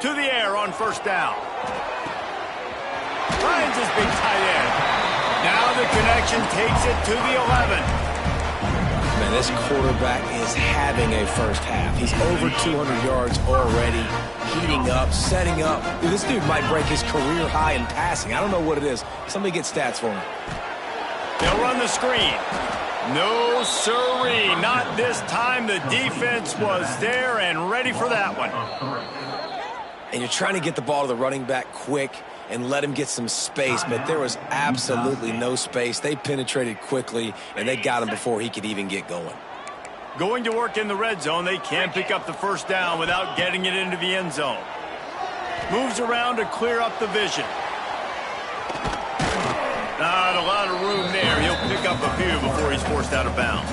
A: To the air on first down. Finds his big tight end. Now the connection takes it to the 11.
B: Man, this quarterback is having a first half. He's over 200 yards already, heating up, setting up. Dude, this dude might break his career high in passing. I don't know what it is. Somebody get stats for him.
A: They'll run the screen. No, sirree. Not this time. The defense was there and ready for that one.
B: And you're trying to get the ball to the running back quick and let him get some space, but there was absolutely no space. They penetrated quickly, and they got him before he could even get going.
A: Going to work in the red zone, they can't pick up the first down without getting it into the end zone. Moves around to clear up the vision. Not a lot of room there. He'll pick up a few before he's forced out of bounds.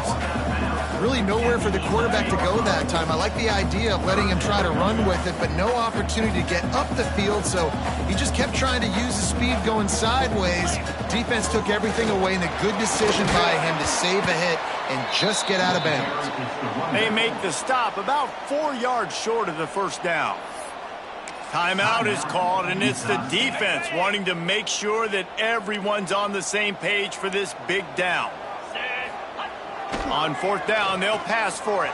D: Really nowhere for the quarterback to go that time. I like the idea of letting him try to run with it, but no opportunity to get up the field, so he just kept trying to use the speed going sideways. Defense took everything away, and a good decision by him to save a hit and just get out of bounds.
A: They make the stop about 4 yards short of the first down. Timeout is called, and it's the defense wanting to make sure that everyone's on the same page for this big down. On 4th down, they'll pass for it.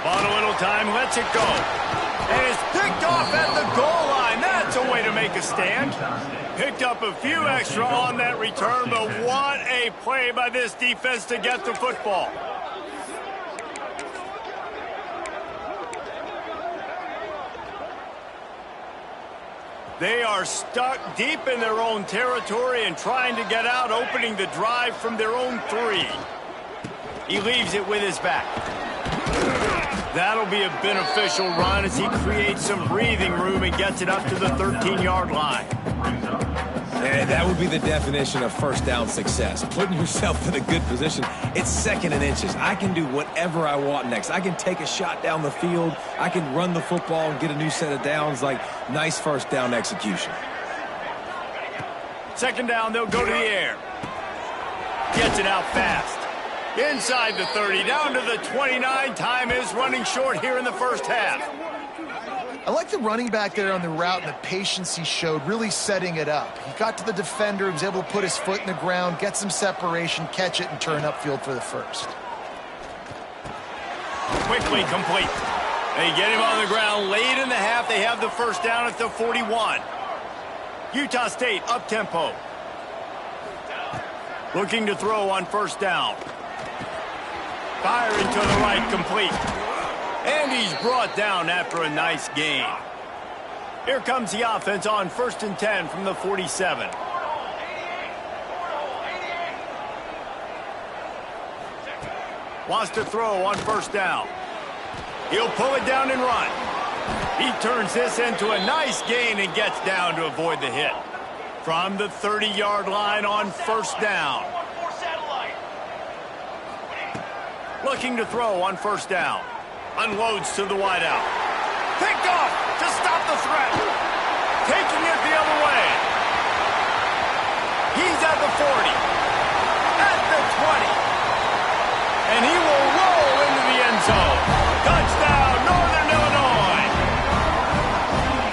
A: Bought a little time, lets it go. And it's picked off at the goal line. That's a way to make a stand. Picked up a few extra on that return, but what a play by this defense to get the football. They are stuck deep in their own territory and trying to get out, opening the drive from their own 3. He leaves it with his back. That'll be a beneficial run as he creates some breathing room and gets it up to the 13-yard line.
B: And that would be the definition of first down success. Putting yourself in a good position. It's 2nd and inches. I can do whatever I want next. I can take a shot down the field. I can run the football and get a new set of downs. Like, nice first down execution.
A: 2nd down, they'll go to the air. Gets it out fast. Inside the 30, down to the 29. Time is running short here in the first half.
D: I like the running back there on the route and the patience he showed, really setting it up. He got to the defender, was able to put his foot in the ground, get some separation, catch it, and turn upfield for the first.
A: Quickly complete. They get him on the ground late in the half. They have the first down at the 41. Utah State up-tempo. Looking to throw on first down. Firing to the right, complete. And he's brought down after a nice gain. Here comes the offense on 1st and 10 from the 47. Wants to throw on first down. He'll pull it down and run. He turns this into a nice gain and gets down to avoid the hit. From the 30-yard line on first down. Looking to throw on first down. Unloads to the wideout. Picked off to stop the threat. Taking it the other way. He's at the 40. At the 20. And he will roll into the end zone. Touchdown, Northern Illinois.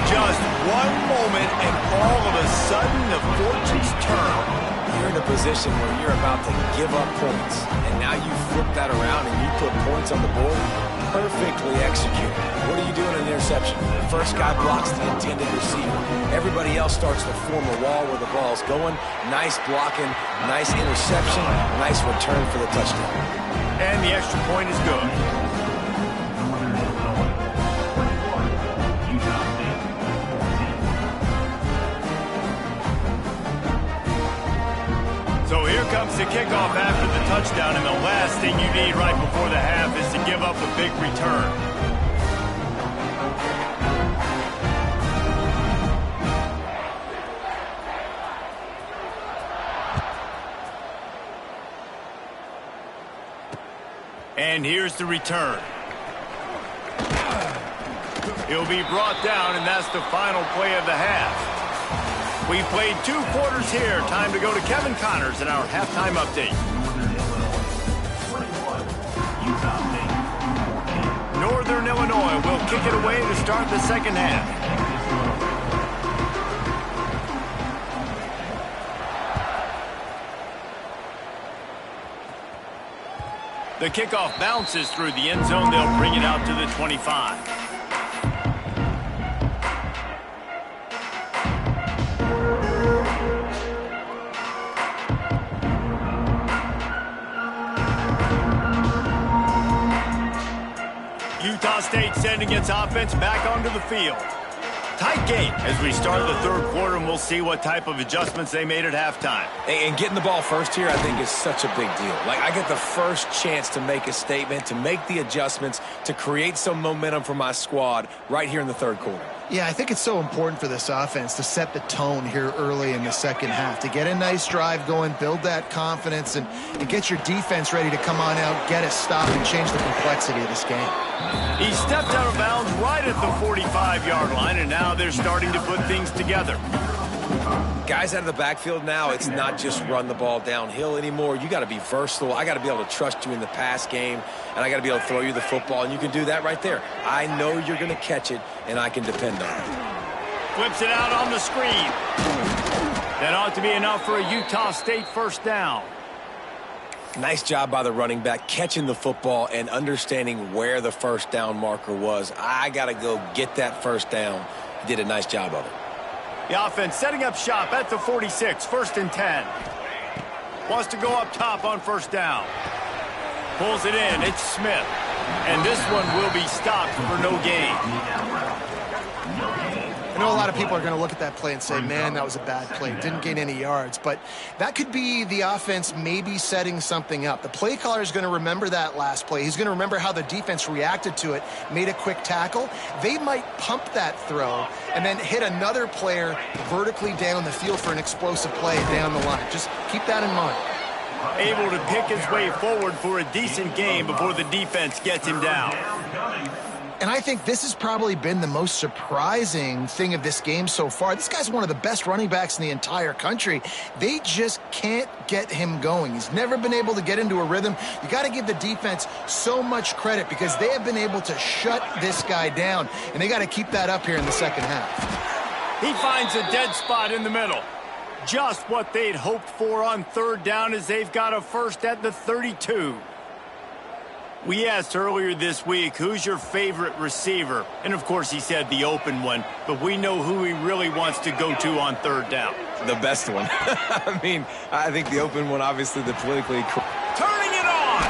A: Just one moment, and all of a sudden, the fortunes turn.
B: You're in a position where you're about to give up points, and now you flip that around and you put points on the board. Perfectly executed. What are you doing in an interception? The first guy blocks the intended receiver. Everybody else starts to form a wall where the ball's going. Nice blocking, nice interception, nice return for the touchdown.
A: And the extra point is good. comes the kickoff after the touchdown, and the last thing you need right before the half is to give up a big return. And here's the return. He'll be brought down, and that's the final play of the half. We played 2 quarters here. Time to go to Kevin Connors in our halftime update. Northern Illinois will kick it away to start the second half. The kickoff bounces through the end zone. They'll bring it out to the 25. Utah State sending its offense back onto the field. Tight game as we start the third quarter, and we'll see what type of adjustments they made at halftime.
B: And getting the ball first here, I think, is such a big deal. Like, I get the first chance to make a statement, to make the adjustments, to create some momentum for my squad right here in the third quarter.
D: Yeah, I think it's so important for this offense to set the tone here early in the second half, to get a nice drive going, build that confidence, and get your defense ready to come on out, get a stop, and change the complexity of this game.
A: He stepped out of bounds right at the 45-yard line, and now they're starting to put things together.
B: Guys out of the backfield now, it's not just run the ball downhill anymore. You got to be versatile. I got to be able to trust you in the pass game, and I got to be able to throw you the football, and you can do that right there. I know you're going to catch it, and I can depend on it.
A: Flips it out on the screen. That ought to be enough for a Utah State first down.
B: Nice job by the running back, catching the football and understanding where the first down marker was. I got to go get that first down. He did a nice job of it.
A: The offense setting up shop at the 46, 1st and 10. Wants to go up top on first down. Pulls it in, it's Smith. And this one will be stopped for no gain.
D: I know a lot of people are going to look at that play and say, man, that was a bad play. Didn't gain any yards. But that could be the offense maybe setting something up. The play caller is going to remember that last play. He's going to remember how the defense reacted to it, made a quick tackle. They might pump that throw and then hit another player vertically down the field for an explosive play down the line. Just keep that in mind.
A: Able to pick his way forward for a decent game before the defense gets him down.
D: And I think this has probably been the most surprising thing of this game so far. This guy's one of the best running backs in the entire country. They just can't get him going. He's never been able to get into a rhythm. You got to give the defense so much credit because they have been able to shut this guy down, and they got to keep that up here in the second half.
A: He finds a dead spot in the middle. Just what they'd hoped for on third down as they've got a first at the 32. We asked earlier this week, who's your favorite receiver? And, of course, he said the open one, but we know who he really wants to go to on third down.
B: The best one. I mean, I think the open one, obviously, the politically correct.
A: Turning it on!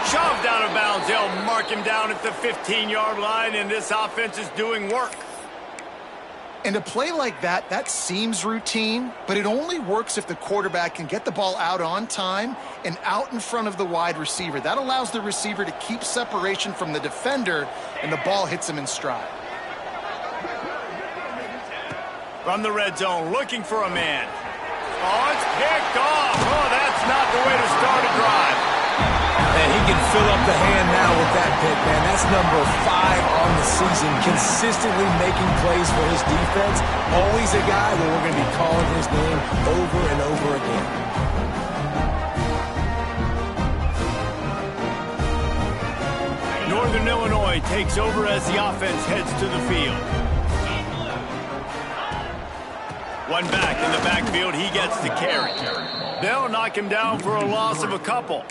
A: Shoved out of bounds. They'll mark him down at the 15-yard line, and this offense is doing work.
D: And a play like that, that seems routine, but it only works if the quarterback can get the ball out on time and out in front of the wide receiver. That allows the receiver to keep separation from the defender, and the ball hits him in stride.
A: From the red zone, looking for a man. Oh, it's picked off. Oh, that's not the way to start a drive.
B: And he can fill up the hand now with that pick, man. That's number 5 on the season, consistently making plays for his defense. Always a guy where we're going to be calling his name over and over again.
A: Northern Illinois takes over as the offense heads to the field. One back in the backfield, he gets the carry. They'll knock him down for a loss of a couple.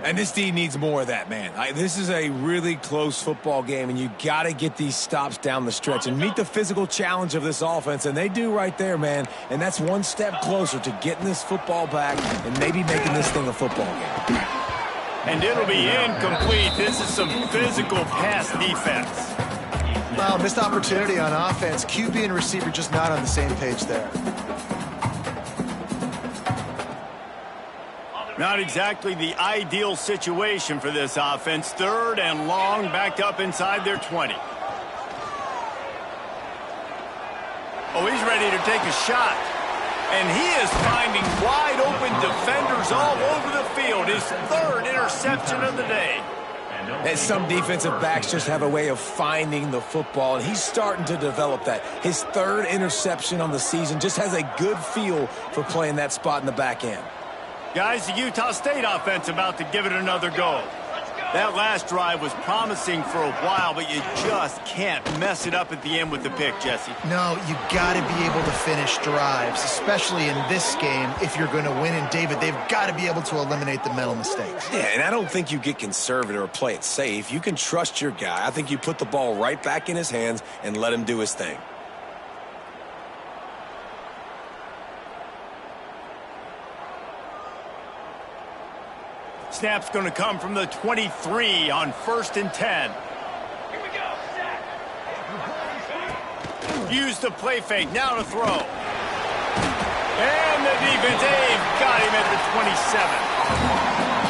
B: And this D needs more of that, man. This is a really close football game, and you got to get these stops down the stretch and meet the physical challenge of this offense, and they do right there, man. And that's one step closer to getting this football back and maybe making this thing a football game.
A: And it'll be incomplete. This is some physical pass defense.
D: Wow, missed opportunity on offense. QB and receiver just not on the same page there.
A: Not exactly the ideal situation for this offense. 3rd and long, backed up inside their 20. Oh, he's ready to take a shot. And he is finding wide open defenders all over the field. His 3rd interception of the day.
B: And some defensive backs just have a way of finding the football, and he's starting to develop that. His 3rd interception on the season, just has a good feel for playing that spot in the back end.
A: Guys, the Utah State offense about to give it another go. That last drive was promising for a while, but you just can't mess it up at the end with the pick, Jesse.
D: No, you got to be able to finish drives, especially in this game if you're going to win. And, David, they've got to be able to eliminate the mental mistakes.
B: Yeah, and I don't think you get conservative or play it safe. You can trust your guy. I think you put the ball right back in his hands and let him do his thing.
A: Snap's going to come from the 23 on 1st and 10.
C: Here we go, Zach.
A: Use the play fake, now to throw. And the defense, they've got him at the 27.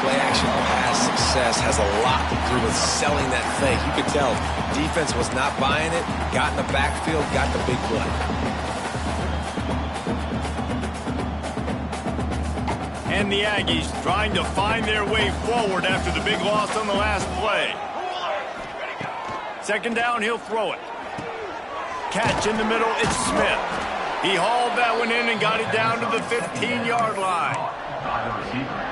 B: Play action pass success has a lot to do with selling that fake. You could tell defense was not buying it, got in the backfield, got the big play.
A: And the Aggies trying to find their way forward after the big loss on the last play. 2nd down, he'll throw it. Catch in the middle, it's Smith. He hauled that one in and got it down to the 15-yard line.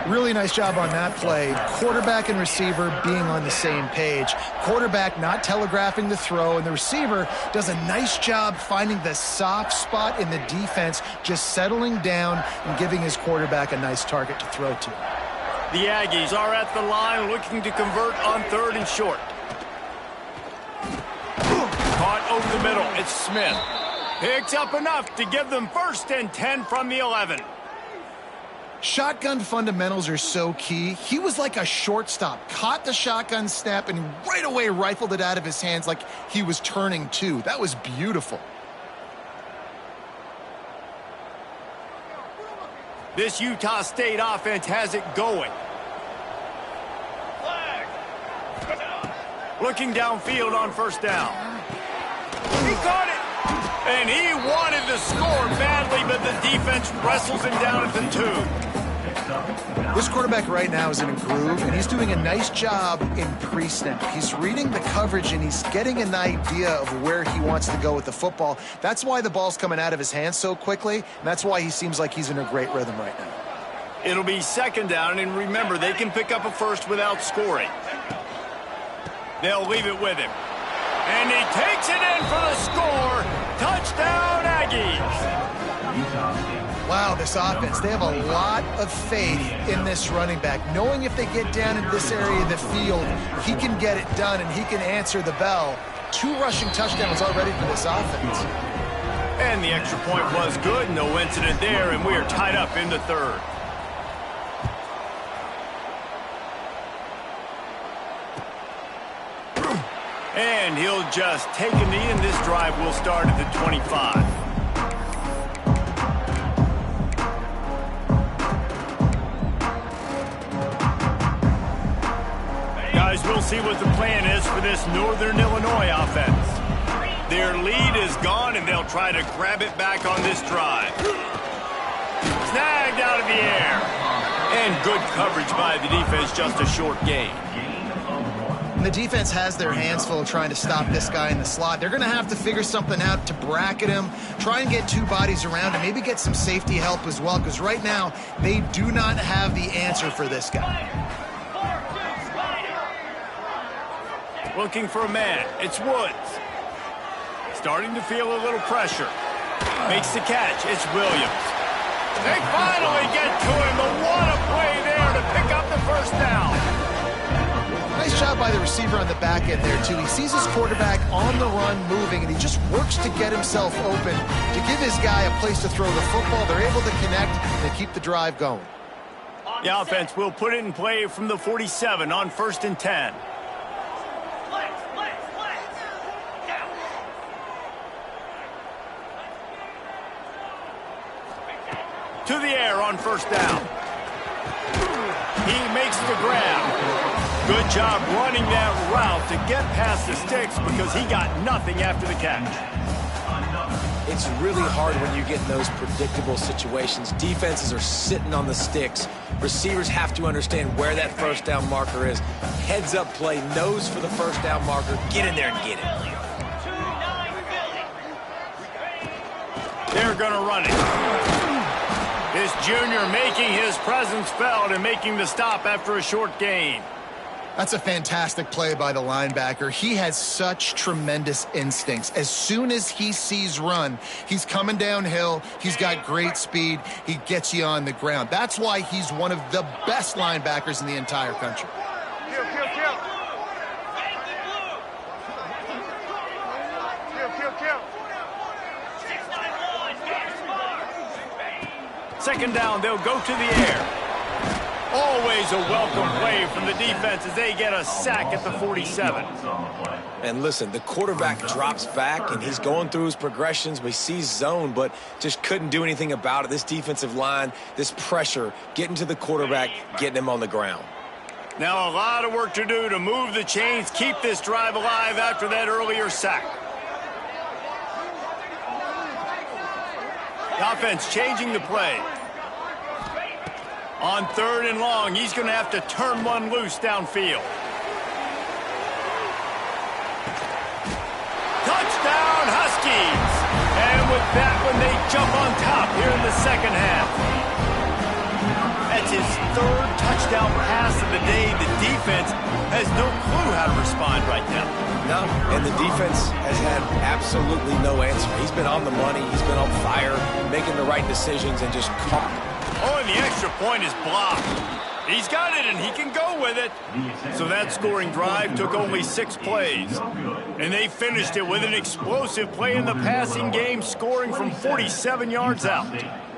D: Really nice job on that play. Quarterback and receiver being on the same page. Quarterback not telegraphing the throw, and the receiver does a nice job finding the soft spot in the defense, just settling down and giving his quarterback a nice target to throw to.
A: The Aggies are at the line looking to convert on 3rd and short. Caught over the middle, it's Smith. Picks up enough to give them 1st and 10 from the 11.
D: Shotgun fundamentals are so key. He was like a shortstop, caught the shotgun snap, and right away rifled it out of his hands like he was turning two. That was beautiful.
A: This Utah State offense has it going. Looking downfield on 1st down. He caught it! And he wanted to score badly, but the defense wrestles him down at the 2.
D: This quarterback right now is in a groove, and he's doing a nice job in pre-snap. He's reading the coverage, and he's getting an idea of where he wants to go with the football. That's why the ball's coming out of his hands so quickly, and that's why he seems like he's in a great rhythm right now.
A: It'll be 2nd down, and remember, they can pick up a 1st without scoring. They'll leave it with him. And he takes it in for the score. Touchdown, Aggies.
D: Wow, this offense, they have a lot of faith in this running back, knowing if they get down in this area of the field, he can get it done and he can answer the bell. 2 rushing touchdowns already for this offense.
A: And the extra point was good. No incident there, and we are tied up in the 3rd. And he'll just take a knee, and this drive will start at the 25. Guys, we'll see what the plan is for this Northern Illinois offense. Their lead is gone, and they'll try to grab it back on this drive. Snagged out of the air. And good coverage by the defense, just a short gain.
D: And the defense has their hands full trying to stop this guy in the slot. They're going to have to figure something out to bracket him, try and get 2 bodies around him, maybe get some safety help as well, because right now they do not have the answer for this guy.
A: Looking for a man. It's Woods. Starting to feel a little pressure. Makes the catch. It's Williams. They finally get to him. The what a play there to pick up the 1st down.
D: Nice job by the receiver on the back end there, too. He sees his quarterback on the run moving, and he just works to get himself open to give his guy a place to throw the football. They're able to connect and keep the drive going.
A: The offense will put it in play from the 47 on 1st and 10. To the air on 1st down. He makes the grab. Good job running that route to get past the sticks because he got nothing after the catch.
B: It's really hard when you get in those predictable situations. Defenses are sitting on the sticks. Receivers have to understand where that first down marker is. Heads up play, nose for the first down marker. Get in there and get it.
A: They're going to run it. This junior making his presence felt and making the stop after a short gain.
D: That's a fantastic play by the linebacker. He has such tremendous instincts. As soon as he sees run, he's coming downhill. He's got great speed. He gets you on the ground. That's why he's one of the best linebackers in the entire country.
C: Kill, kill, kill. Kill, kill, kill. 6-9-1,
A: Second down, they'll go to the air. Always a welcome play from the defense as they get a sack at the 47.
B: And listen, the quarterback drops back, and he's going through his progressions. We see zone, but just couldn't do anything about it. This defensive line, this pressure, getting to the quarterback, getting him on the ground.
A: Now a lot of work to do to move the chains, keep this drive alive after that earlier sack. The offense changing the play. On third and long, he's going to have to turn one loose downfield. Touchdown, Huskies! And with that one, they jump on top here in the second half. That's his third touchdown pass of the day. The defense has no clue how to respond right now.
B: No, and the defense has had absolutely no answer. He's been on the money. He's been on fire, making the right decisions, and just caught.
A: Oh, and the extra point is blocked. He's got it, and he can go with it. So that scoring drive took only 6 plays. And they finished it with an explosive play in the passing game, scoring from 47 yards out.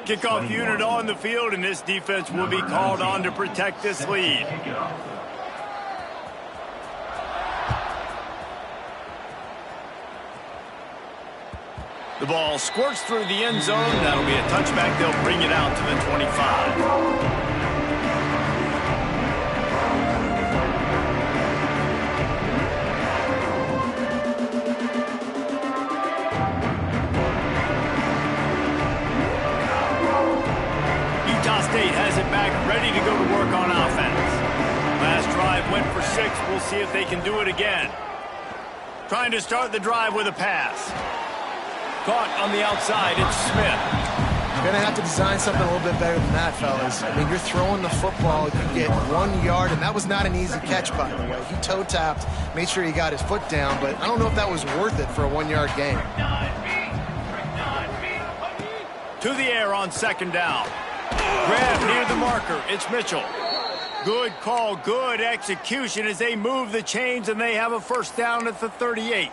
A: Kickoff unit on the field, and this defense will be called on to protect this lead. The ball squirts through the end zone. That'll be a touchback. They'll bring it out to the 25. Utah State has it back, ready to go to work on offense. Last drive went for 6. We'll see if they can do it again. Trying to start the drive with a pass. Caught on the outside, it's Smith.
D: You're going to have to design something a little bit better than that, fellas. I mean, you're throwing the football, you get 1 yard, and that was not an easy catch, by the way. He toe-tapped, made sure he got his foot down, but I don't know if that was worth it for a 1-yard gain.
A: To the air on second down. Grab near the marker, it's Mitchell. Good call, good execution as they move the chains, and they have a first down at the 38.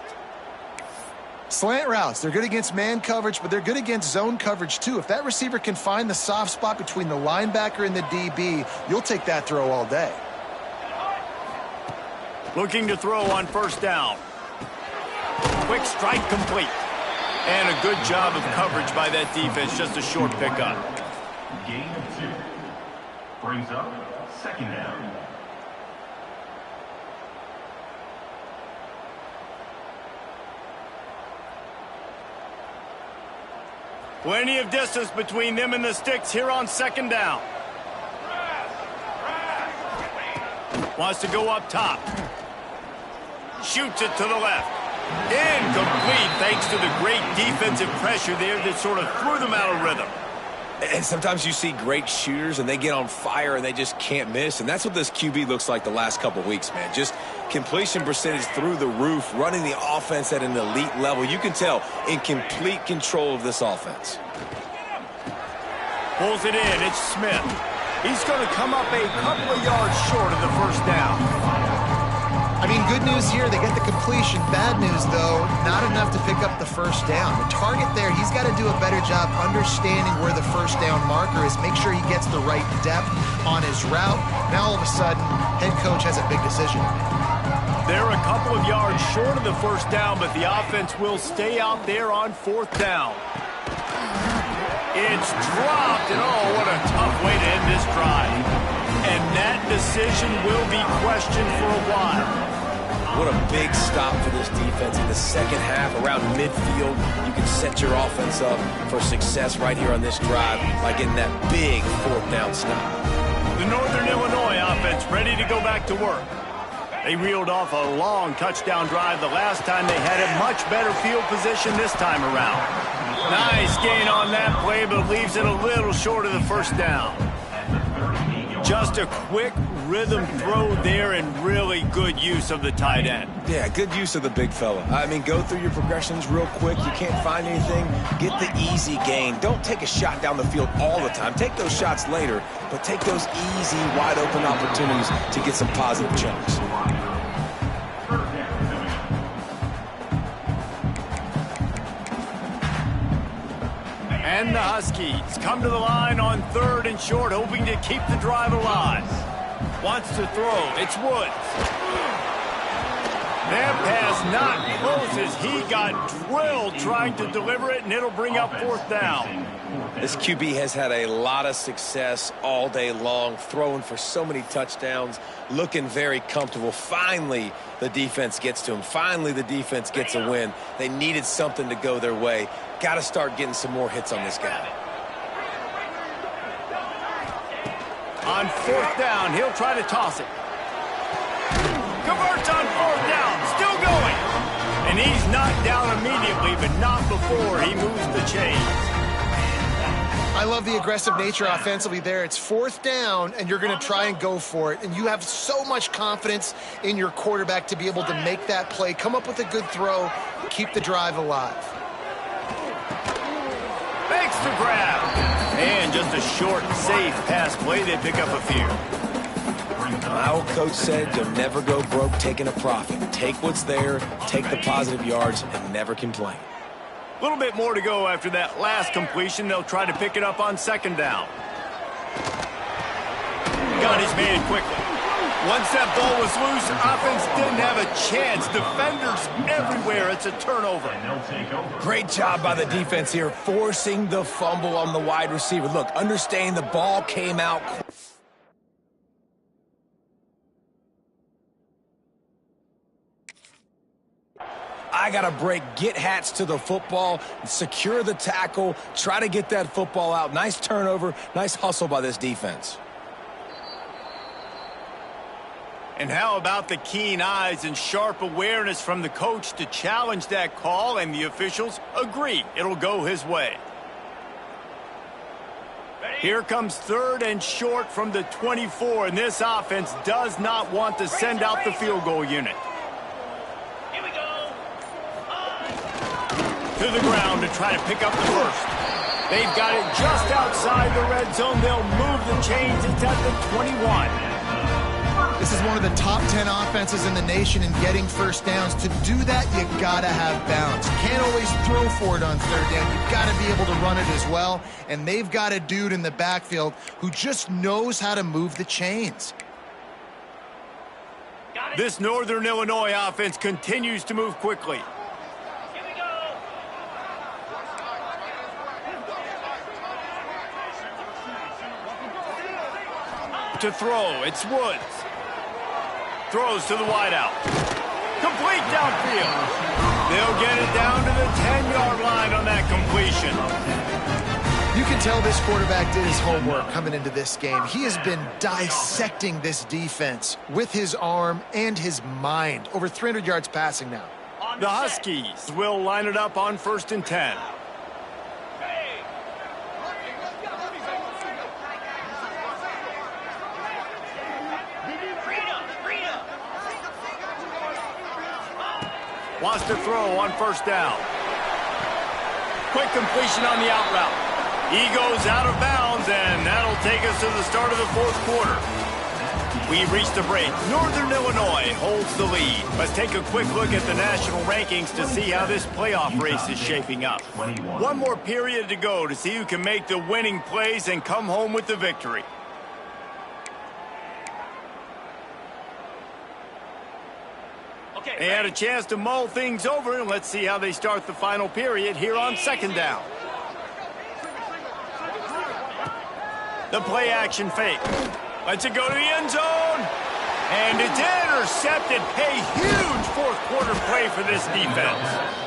D: Slant routes, they're good against man coverage, but they're good against zone coverage too. If that receiver can find the soft spot between the linebacker and the DB, you'll take that throw all day.
A: Looking to throw on first down. Quick strike complete. And a good job of coverage by that defense, just a short pickup.
C: Gain of 2. Brings up second down.
A: Plenty of distance between them and the sticks here on second down. Wants to go up top. Shoots it to the left. Incomplete thanks to the great defensive pressure there that sort of threw them out of rhythm.
B: And sometimes you see great shooters, and they get on fire, and they just can't miss. And that's what this QB looks like the last couple weeks, man. Just completion percentage through the roof, running the offense at an elite level. You can tell in complete control of this offense.
A: Pulls it in. It's Smith. He's going to come up a couple of yards short of the first down.
D: I mean, good news here, they get the completion. Bad news, though, not enough to pick up the first down. The target there, he's got to do a better job understanding where the first down marker is, make sure he gets the right depth on his route. Now, all of a sudden, head coach has a big decision.
A: They're a couple of yards short of the first down, but the offense will stay out there on fourth down. It's dropped, and oh, what a tough way to end this drive. and that decision will be questioned for a while.
B: What a big stop for this defense in the second half. Around midfield, you can set your offense up for success right here on this drive by getting that big fourth down stop.
A: The Northern Illinois offense ready to go back to work. They reeled off a long touchdown drive the last time they had a much better field position this time around. Nice gain on that play, but leaves it a little short of the first down. Just a quick rhythm throw there and really good use of the tight end.
B: Yeah, good use of the big fella. I mean, go through your progressions real quick. You can't find anything, get the easy gain. Don't take a shot down the field all the time. Take those shots later, but take those easy, wide-open opportunities to get some positive chunks.
A: And the Huskies come to the line on 3rd and short, hoping to keep the drive alive. Wants to throw. It's Woods. That pass not close as he got drilled trying to deliver it, and it'll bring up 4th down.
B: This QB has had a lot of success all day long, throwing for so many touchdowns, looking very comfortable. Finally, the defense gets to him. Finally, the defense gets a win. They needed something to go their way. Got to start getting some more hits on this guy.
A: On 4th down, he'll try to toss it. Converts on 4th down, still going. And he's knocked down immediately, but not before he moves the chains.
D: I love the aggressive nature offensively there. It's 4th down, and you're going to try and go for it. And you have so much confidence in your quarterback to be able to make that play, come up with a good throw, keep the drive alive.
A: Makes the grab. And just a short, safe pass play. They pick up a few.
B: My old coach said you'll never go broke taking a profit. Take what's there, take the positive yards, and never complain.
A: A little bit more to go after that last completion. They'll try to pick it up on 2nd down. Got his man quickly. Once that ball was loose, offense didn't have a chance. Defenders everywhere. It's a turnover.
B: Great job by the defense here, forcing the fumble on the wide receiver. Look, understand the ball came out. I got to break, get hats to the football, secure the tackle, try to get that football out. Nice turnover, nice hustle by this defense.
A: And how about the keen eyes and sharp awareness from the coach to challenge that call, and the officials agree it'll go his way. Here comes 3rd and short from the 24, and this offense does not want to send out the field goal unit. To the ground to try to pick up the first. They've got it just outside the red zone. They'll move the chains. It's at the 21.
D: This is one of the top 10 offenses in the nation in getting first downs. To do that, you got to have balance. You can't always throw for it on 3rd down. You've got to be able to run it as well. And they've got a dude in the backfield who just knows how to move the chains.
A: This Northern Illinois offense continues to move quickly. To throw, it's Woods. Throws to the wideout. Complete downfield. They'll get it down to the 10-yard line on that completion.
D: You can tell this quarterback did his homework coming into this game. He has been dissecting this defense with his arm and his mind. Over 300 yards passing now.
A: The Huskies will line it up on 1st and 10. Wants to throw on 1st down. Quick completion on the out route. He goes out of bounds, and that'll take us to the start of the 4th quarter. We've reached the break. Northern Illinois holds the lead. Let's take a quick look at the national rankings to see how this playoff race is shaping up. One more period to go to see who can make the winning plays and come home with the victory. They had a chance to mull things over, and let's see how they start the final period here on 2nd down. The play action fake. Lets it go to the end zone. And it's intercepted. A huge fourth quarter play for this defense.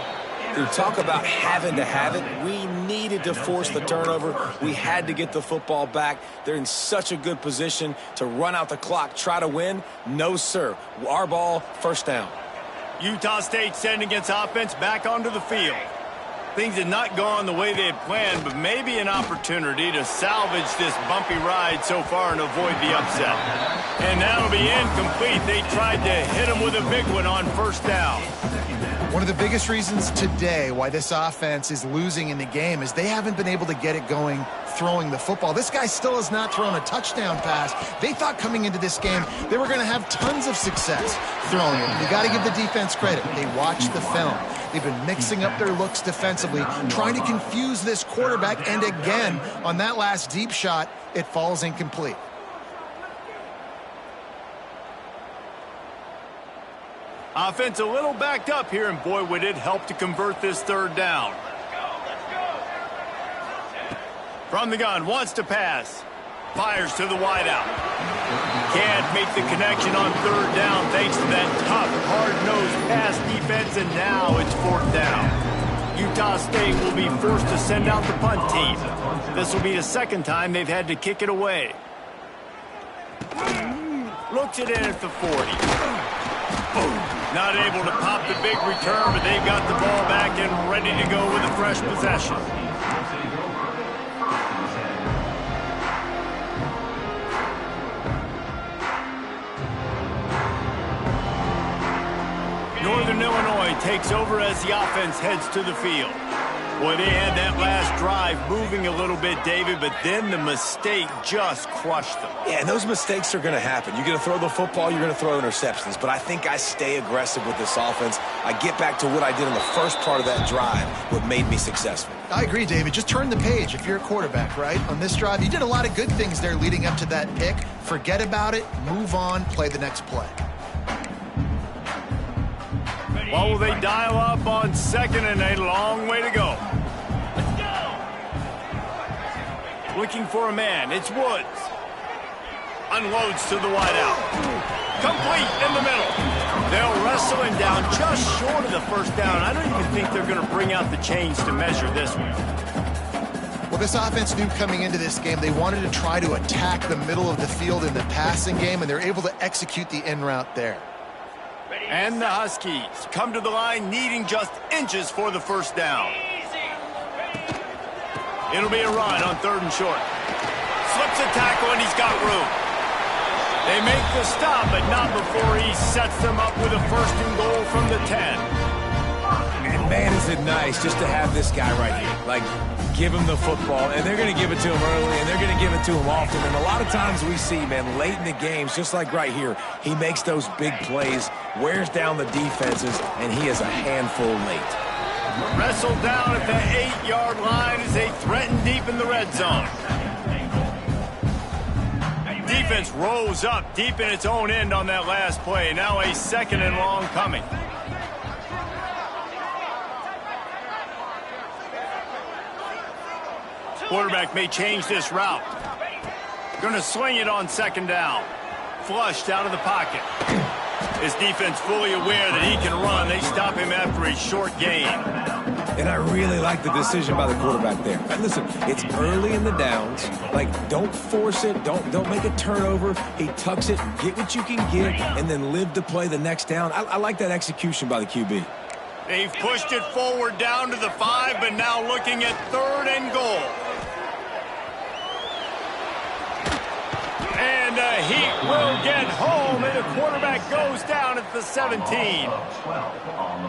B: Dude, talk about having to have it. We needed to force the turnover. We had to get the football back. They're in such a good position to run out the clock, try to win. No, sir. Our ball, first down.
A: Utah State sending its offense back onto the field. Things had not gone the way they had planned, but maybe an opportunity to salvage this bumpy ride so far and avoid the upset. And that'll be incomplete. They tried to hit him with a big one on first down.
D: One of the biggest reasons today why this offense is losing in the game is they haven't been able to get it going throwing the football. This guy still has not thrown a touchdown pass. They thought coming into this game they were going to have tons of success throwing it. You got to give the defense credit. They watched the film. They've been mixing up their looks defensively, trying to confuse this quarterback, and again, on that last deep shot, it falls incomplete.
A: Offense a little backed up here, and boy, would it help to convert this third down. From the gun, wants to pass. Fires to the wideout. Can't make the connection on third down thanks to that tough, hard-nosed pass defense, and now it's fourth down. Utah State will be forced to send out the punt team. This will be the second time they've had to kick it away. Looks it in at the 40. Not able to pop the big return, but they've got the ball back and ready to go with a fresh possession. Northern Illinois takes over as the offense heads to the field. Boy, they had that last drive moving a little bit, David, but then the mistake just crushed them.
B: Yeah, and those mistakes are going to happen. You're going to throw the football, you're going to throw interceptions. But I think I stay aggressive with this offense. I get back to what I did in the first part of that drive, what made me successful.
D: I agree, David. Just turn the page if you're a quarterback, right? On this drive, you did a lot of good things there leading up to that pick. Forget about it, move on, play the next play.
A: Well, will they dial up on second and a long way to go? Let's go. Looking for a man. It's Woods. Unloads to the wideout. Complete in the middle. They'll wrestle him down just short of the first down. I don't even think they're going to bring out the chains to measure this one.
D: Well, this offense knew coming into this game they wanted to try to attack the middle of the field in the passing game, and they're able to execute the in route there.
A: And the Huskies come to the line needing just inches for the first down. It'll be a run on third and short. Slips a tackle and he's got room. They make the stop, but not before he sets them up with a first and goal from the 10.
B: And man, is it nice just to have this guy right here. Like, give him the football, and they're going to give it to him early, and they're going to give it to him often. And a lot of times we see, man, late in the games, just like right here, he makes those big plays, wears down the defenses, and he is a handful late.
A: Wrestled down at the 8-yard line as they threaten deep in the red zone. Defense rose up deep in its own end on that last play. Now a second and long coming. Quarterback may change this route. Going to swing it on second down. Flushed out of the pocket. His defense fully aware that he can run. They stop him after a short gain.
B: And I really like the decision by the quarterback there. And listen, it's early in the downs. Like, don't force it. Don't make a turnover. He tucks it, get what you can get, and then live to play the next down. I like that execution by the QB.
A: They've pushed it forward down to the 5, but now looking at third and goal. And the Heat will get home, and the quarterback goes down at the 17.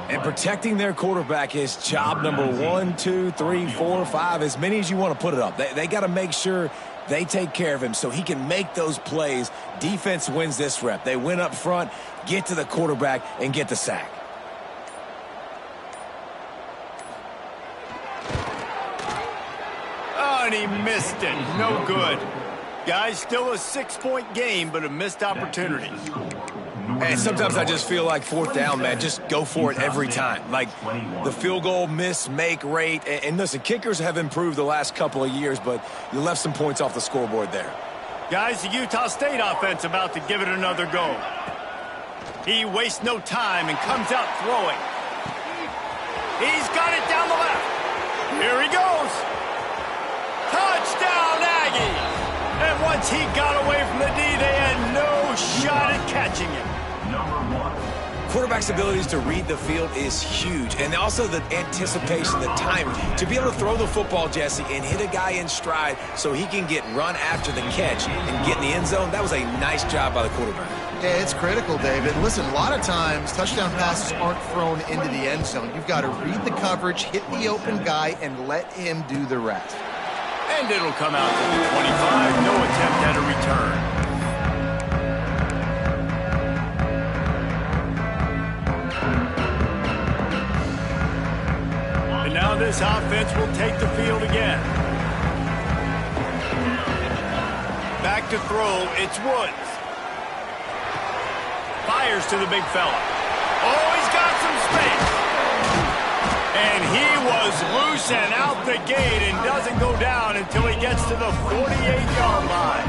B: And protecting their quarterback is job number 1, 2, 3, 4, 5, as many as you want to put it up. They got to make sure they take care of him so he can make those plays. Defense wins this rep. They win up front, get to the quarterback, and get the sack.
A: Oh, and he missed it. No good. Guys, still a 6-point game, but a missed opportunity.
B: And sometimes I just feel like fourth down, man, just go for it every time. Like the field goal miss-make rate. And listen, kickers have improved the last couple of years, but you left some points off the scoreboard there.
A: Guys, the Utah State offense about to give it another go. He wastes no time and comes out throwing. He's got it down the left. Here he goes. Touchdown, Aggies! And once he got away from the D, they had no shot at catching him.
C: Number 1.
B: Quarterback's abilities to read the field is huge, and also the anticipation, the timing. To be able to throw the football, Jesse, and hit a guy in stride so he can get run after the catch and get in the end zone, that was a nice job by the quarterback.
D: Yeah, it's critical, David. Listen, a lot of times touchdown passes aren't thrown into the end zone. You've got to read the coverage, hit the open guy, and let him do the rest.
A: And it'll come out to the 25. No attempt at a return. And now this offense will take the field again. Back to throw, it's Woods. Fires to the big fella. Oh, he's got some space. And he was loose and out the gate and doesn't go down until he gets to the 48-yard line.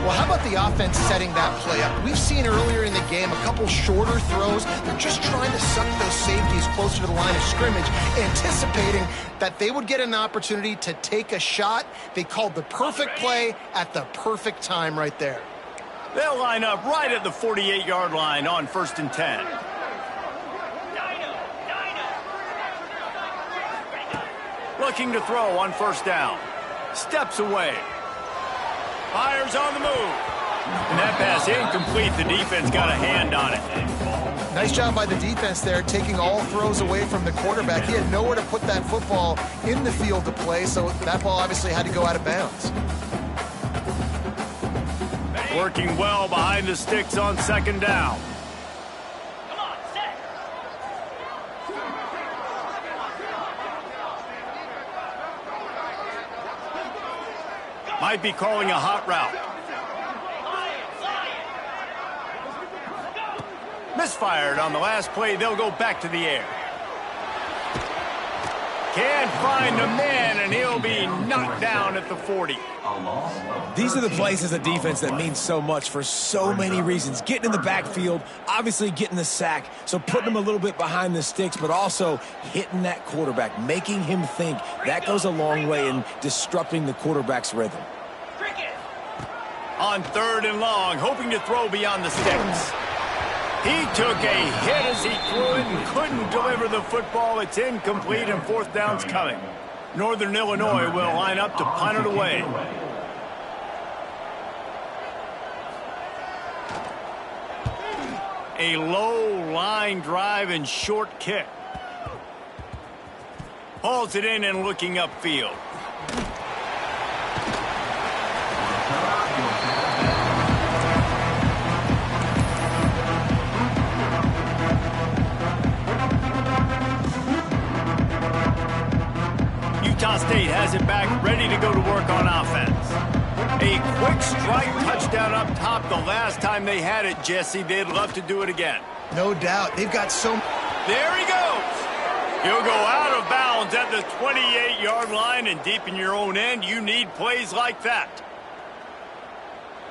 D: Well, how about the offense setting that play up? We've seen earlier in the game a couple shorter throws. They're just trying to suck those safeties closer to the line of scrimmage, anticipating that they would get an opportunity to take a shot. They called the perfect play at the perfect time right there.
A: They'll line up right at the 48-yard line on 1st and 10. Looking to throw on 1st down. Steps away. Fires on the move. And that pass incomplete. The defense got a hand on it.
D: Nice job by the defense there, taking all throws away from the quarterback. He had nowhere to put that football in the field to play, so that ball obviously had to go out of bounds.
A: Working well behind the sticks on 2nd down. Might be calling a hot route. Misfired on the last play. They'll go back to the air. Can't find a man, and he'll be knocked down at the 40.
B: These are the plays as a defense that mean so much for so many reasons. Getting in the backfield, obviously getting the sack, so putting him a little bit behind the sticks, but also hitting that quarterback, making him think. That goes a long way in disrupting the quarterback's rhythm.
A: On 3rd and long, hoping to throw beyond the sticks. He took a hit as he threw it and couldn't deliver the football. It's incomplete, and 4th down's coming. Northern Illinois will line up to punt it away. A low line drive and short kick. Hauls it in and looking upfield. Utah State has it back, ready to go to work on offense. A quick strike touchdown up top. The last time they had it, Jesse, they'd love to do it again.
D: No doubt. They've got so...
A: There he goes. He'll go out of bounds at the 28-yard line, and deep in your own end, you need plays like that.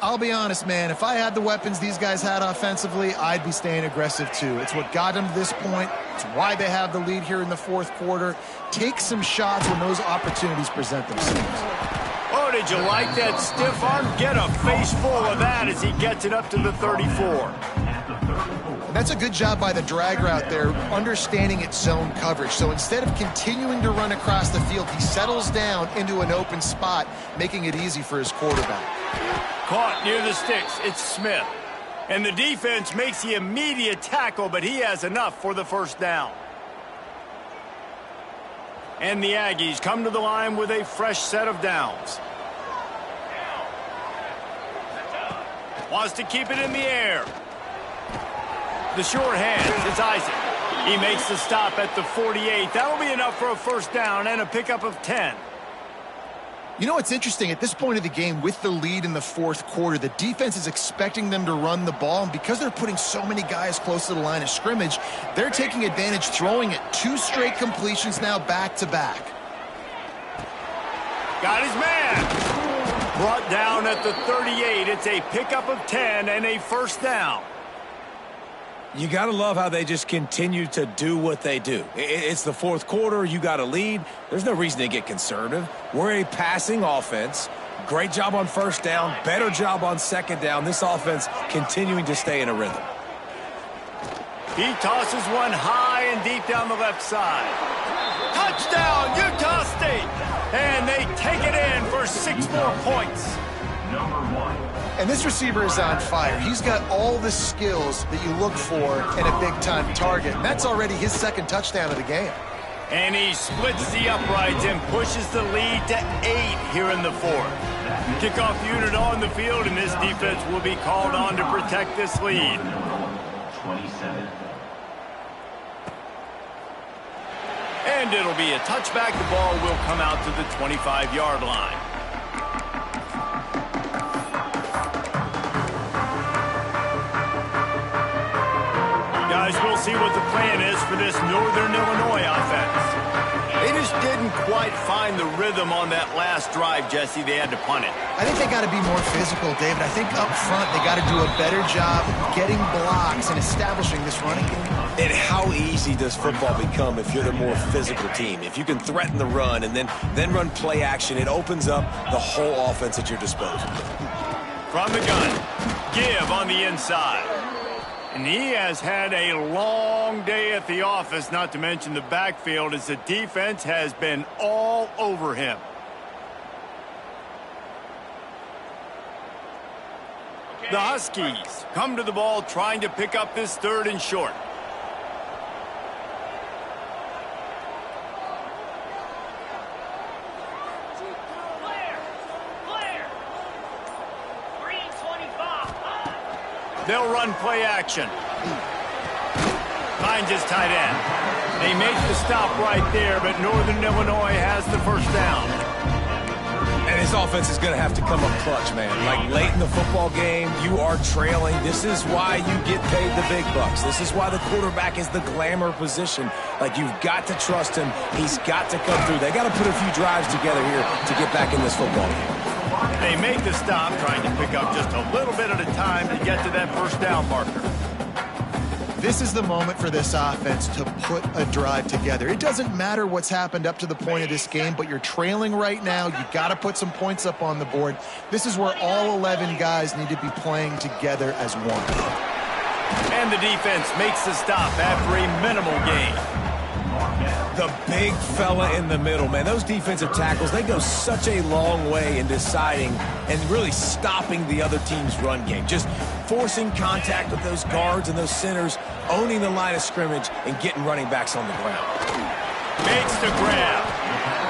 D: I'll be honest, man. If I had the weapons these guys had offensively, I'd be staying aggressive too. It's what got them to this point. It's why they have the lead here in the 4th quarter. Take some shots when those opportunities present themselves.
A: Oh, did you like that stiff arm? Get a face full of that as he gets it up to the 34.
D: That's a good job by the drag route there, understanding its zone coverage. So instead of continuing to run across the field, he settles down into an open spot, making it easy for his quarterback.
A: Caught near the sticks. It's Smith. And the defense makes the immediate tackle, but he has enough for the 1st down. And the Aggies come to the line with a fresh set of downs. Wants to keep it in the air. The short hands, it's Isaac. He makes the stop at the 48. That'll be enough for a 1st down and a pickup of 10.
D: You know what's interesting? At this point of the game, with the lead in the 4th quarter, the defense is expecting them to run the ball, and because they're putting so many guys close to the line of scrimmage, they're taking advantage, throwing it 2 straight completions now back-to-back.
A: Got his man. Brought down at the 38. It's a pickup of 10 and a first down.
B: You got to love how they just continue to do what they do. It's the fourth quarter. You got a lead. There's no reason to get conservative. We're a passing offense. Great job on first down. Better job on second down. This offense continuing to stay in a rhythm.
A: He tosses one high and deep down the left side. Touchdown, Utah State! And they take it in for 6 more points.
C: Number 1.
D: And this receiver is on fire. He's got all the skills that you look for in a big-time target. And that's already his second touchdown of the game.
A: And he splits the uprights and pushes the lead to 8 here in the fourth. Kickoff unit on the field, and this defense will be called on to protect this lead.
C: 27.
A: And it'll be a touchback. The ball will come out to the 25-yard line. Guys, we'll see what the plan is for this Northern Illinois offense. They just didn't quite find the rhythm on that last drive, Jesse. They had to punt it.
D: I think they got to be more physical, David. I think up front they got to do a better job getting blocks and establishing this running game.
B: And how easy does football become if you're the more physical team? If you can threaten the run and then run play action, it opens up the whole offense at your disposal.
A: From the gun, give on the inside. And he has had a long day at the office, not to mention the backfield, as the defense has been all over him. The Huskies come to the ball trying to pick up this 3rd and short. They'll run play action. Finds his tight end. They make the stop right there, but Northern Illinois has the first down.
B: And his offense is going to have to come up clutch, man. Like late in the football game, you are trailing. This is why you get paid the big bucks. This is why the quarterback is the glamour position. Like, you've got to trust him. He's got to come through. They got to put a few drives together here to get back in this football game.
A: They make the stop, trying to pick up just a little bit at a time to get to that first down marker.
D: This is the moment for this offense to put a drive together. It doesn't matter what's happened up to the point of this game, but you're trailing right now. You got to put some points up on the board. This is where all 11 guys need to be playing together as one.
A: And the defense makes the stop after a minimal gain.
B: The big fella in the middle, man. Those defensive tackles, they go such a long way in deciding and really stopping the other team's run game. Just forcing contact with those guards and those centers, owning the line of scrimmage, and getting running backs on the ground.
A: Makes the grab.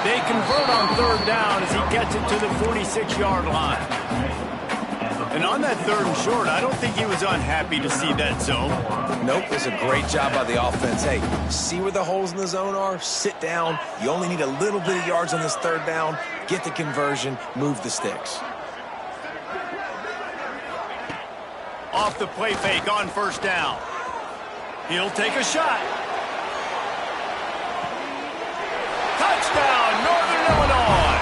A: They convert on 3rd down as he gets it to the 46-yard line. And on that 3rd and short, I don't think he was unhappy to see that zone.
B: Nope, it's a great job by the offense. Hey, see where the holes in the zone are? Sit down. You only need a little bit of yards on this 3rd down. Get the conversion. Move the sticks.
A: Off the play fake on 1st down. He'll take a shot. Touchdown, Northern Illinois.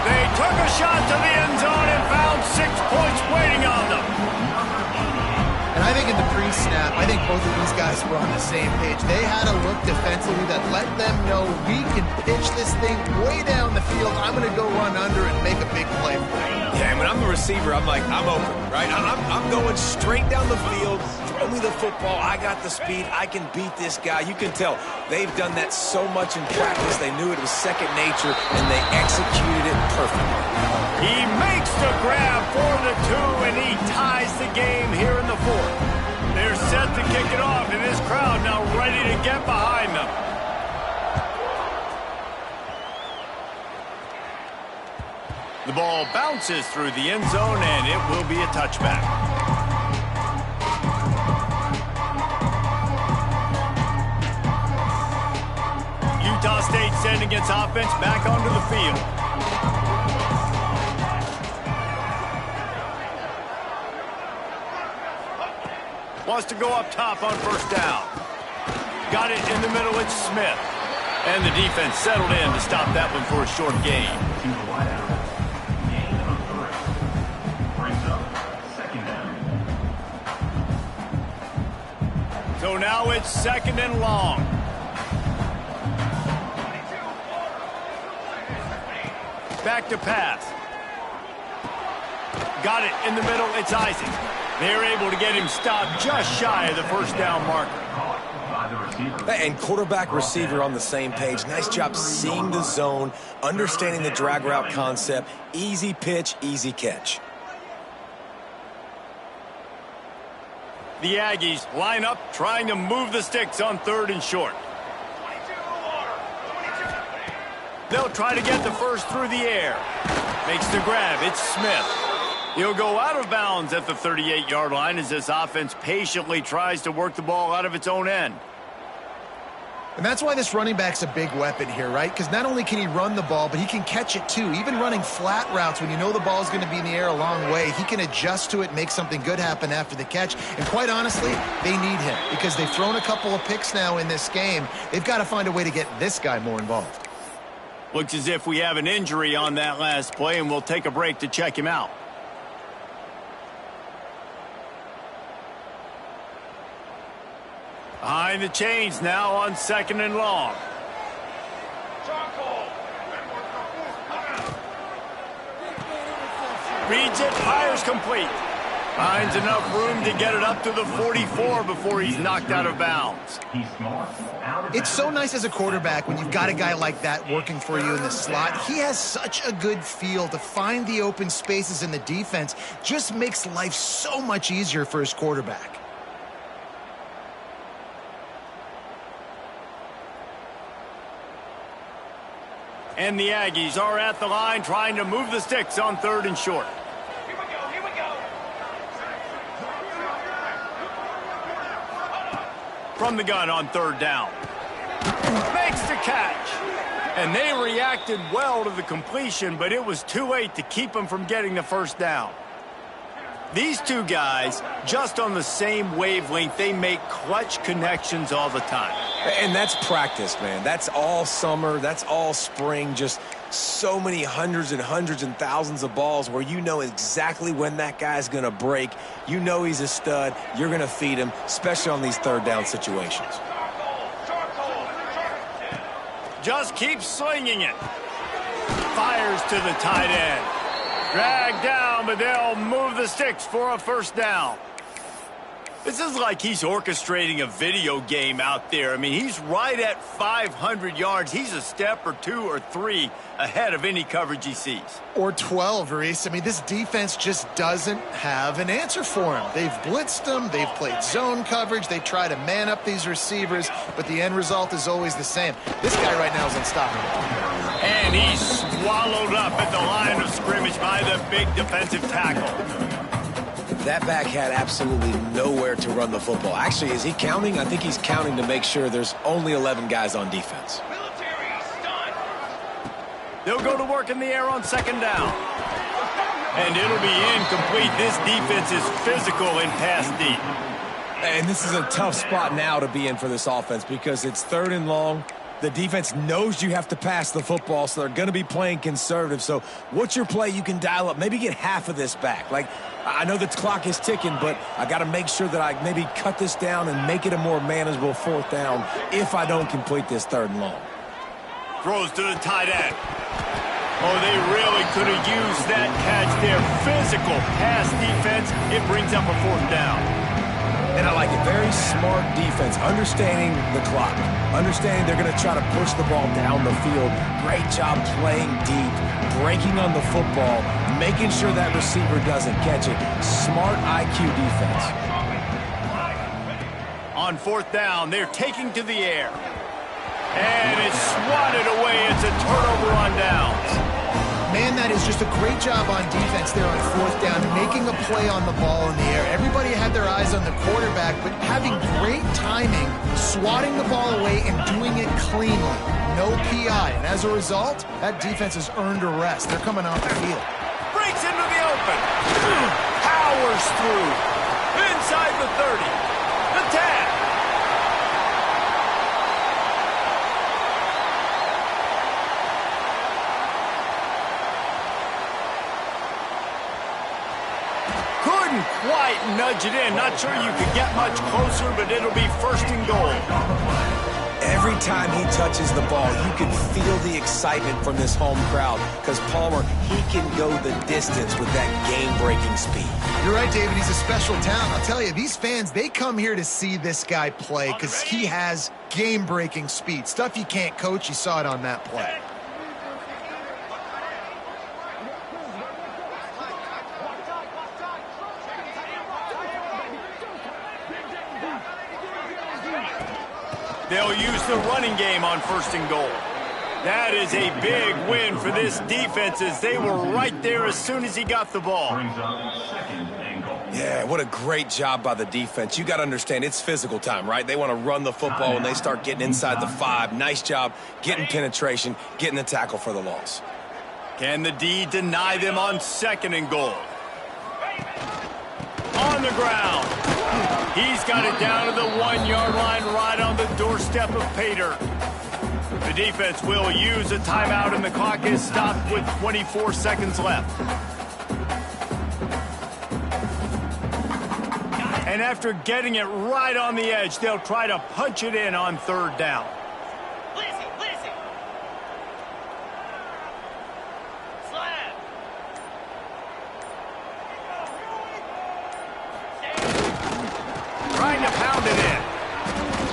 A: They took a shot to the end zone and found 6 points waiting on them.
D: And I think in the pre-snap, I think both of these guys were on the same page. They had a look defensively that let them know we can pitch this thing way down the field. I'm going to go run under and make a big play for you.
B: Yeah, and when I'm the receiver, I'm like, I'm open, right? I'm going straight down the field. Throw me the football. I got the speed. I can beat this guy. You can tell they've done that so much in practice. They knew it was second nature, and they executed it perfectly.
A: He makes the grab for the 2, and he ties the game here in the 4th. They're set to kick it off, and this crowd now ready to get behind them. The ball bounces through the end zone, and it will be a touchback. Utah State sending its offense back onto the field. Wants to go up top on 1st down. Got it in the middle, it's Smith. And the defense settled in to stop that one for a short gain. So now it's 2nd and long. Back to pass. Got it in the middle. It's Isaac. They're able to get him stopped just shy of the first down marker.
B: And quarterback receiver on the same page. Nice job seeing the zone, understanding the drag route concept. Easy pitch, easy catch.
A: The Aggies line up, trying to move the sticks on 3rd and short. They'll try to get the first through the air. Makes the grab. It's Smith. He'll go out of bounds at the 38-yard line as this offense patiently tries to work the ball out of its own end.
D: And that's why this running back's a big weapon here, right? Because not only can he run the ball, but he can catch it too. Even running flat routes when you know the ball's going to be in the air a long way, he can adjust to it, make something good happen after the catch. And quite honestly, they need him because they've thrown a couple of picks now in this game. They've got to find a way to get this guy more involved.
A: Looks as if we have an injury on that last play, and we'll take a break to check him out. Behind the chains now on 2nd and long. Reads it, fires complete. Finds enough room to get it up to the 44 before he's knocked out of bounds.
D: It's so nice as a quarterback when you've got a guy like that working for you in the slot. He has such a good feel to find the open spaces in the defense. Just makes life so much easier for his quarterback.
A: And the Aggies are at the line trying to move the sticks on 3rd and short.
C: Here we go.
A: From the gun on 3rd down. Makes the catch. And they reacted well to the completion, but it was too late to keep them from getting the first down. These two guys, just on the same wavelength, they make clutch connections all the time.
B: And that's practice, man. That's all summer. That's all spring. Just so many hundreds and thousands of balls where you know exactly when that guy's going to break. You know he's a stud. You're going to feed him, especially on these 3rd down situations.
A: Just keep slinging it. Fires to the tight end. Dragged down, but they'll move the sticks for a first down. This is like he's orchestrating a video game out there. I mean, he's right at 500 yards. He's a step or 2 or 3 ahead of any coverage he sees.
D: Or 12, Reese. I mean, this defense just doesn't have an answer for him. They've blitzed him. They've played zone coverage. They try to man up these receivers, but the end result is always the same. This guy right now is unstoppable.
A: And he's swallowed up at the line of scrimmage by the big defensive tackle.
B: That back had absolutely nowhere to run the football. Actually, is he counting? I think he's counting to make sure there's only 11 guys on defense.
A: They'll go to work in the air on 2nd down. And it'll be incomplete. This defense is physical and pass deep.
B: And this is a tough spot now to be in for this offense because it's 3rd and long. The defense knows you have to pass the football, so they're going to be playing conservative. So what's your play you can dial up? Maybe get half of this back. Like, I know the clock is ticking, but I got to make sure that I maybe cut this down and make it a more manageable 4th down if I don't complete this 3rd and long.
A: Throws to the tight end. Oh, they really could have used that catch there. Physical pass defense. It brings up a 4th down.
B: And I like it. Very smart defense, understanding the clock, understanding they're going to try to push the ball down the field. Great job playing deep, breaking on the football, making sure that receiver doesn't catch it. Smart IQ defense.
A: On 4th down, they're taking to the air. And it's swatted away. It's a turnover on downs.
D: Man, that is just a great job on defense there on 4th down, making a play on the ball in the air. Everybody had their eyes on the quarterback, but having great timing, swatting the ball away and doing it cleanly. No PI. And as a result, that defense has earned a rest. They're coming off the field.
A: Breaks into the open. Powers through. Inside the 30. The 10. Quite nudge it in. Not sure you could get much closer, but it'll be first and goal.
B: Every time he touches the ball, you can feel the excitement from this home crowd because Palmer, he can go the distance with that game-breaking speed.
D: You're right, David. He's a special talent. I'll tell you, these fans, they come here to see this guy play because he has game-breaking speed. Stuff you can't coach. You saw it on that play.
A: They'll use the running game on first and goal. That is a big win for this defense as they were right there as soon as he got the ball.
B: Yeah, what a great job by the defense. You got to understand, it's physical time, right? They want to run the football when they start getting inside the 5. Nice job getting penetration, getting the tackle for the loss.
A: Can the D deny them on second and goal? On the ground. He's got it down to the 1-yard line right on the doorstep of Pater. The defense will use a timeout and the clock is stopped with 24 seconds left. And after getting it right on the edge, they'll try to punch it in on third down. Trying to pound it in.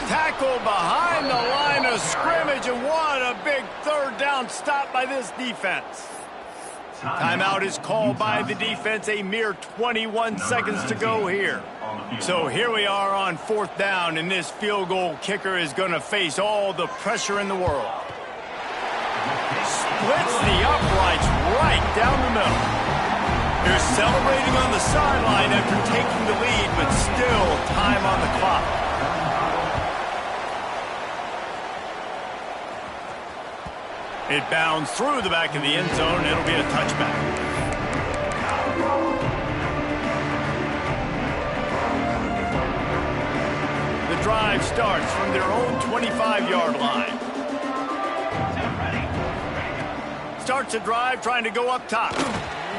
A: Tackle behind the line of scrimmage, and what a big third down stop by this defense. Timeout is called by the defense, a mere 21 seconds to go here. So here we are on fourth down, and this field goal kicker is going to face all the pressure in the world. Splits the uprights right down the middle. They're celebrating on the sideline after taking the lead, but still time on the clock. It bounds through the back of the end zone. It'll be a touchback. The drive starts from their own 25-yard line. Starts a drive trying to go up top.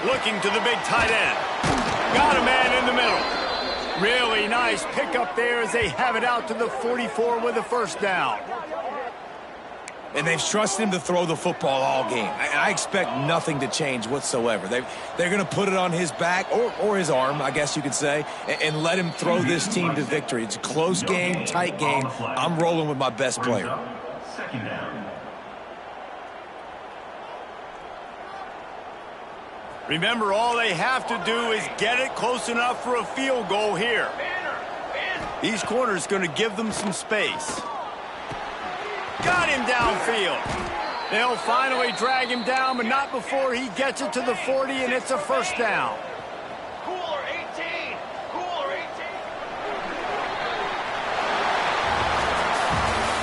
A: Looking to the big tight end. Got a man in the middle. Really nice pickup there as they have it out to the 44 with a first down.
B: And they've trusted him to throw the football all game. I expect nothing to change whatsoever. They're going to put it on his back, or his arm, I guess you could say, and let him throw this team to victory. It's a close game, tight game. I'm rolling with my best player.
C: Second down.
A: Remember, all they have to do is get it close enough for a field goal here. These corners going to give them some space. Got him downfield. They'll finally drag him down, but not before he gets it to the 40, and it's a first down.
F: Cooler 18. Cooler 18.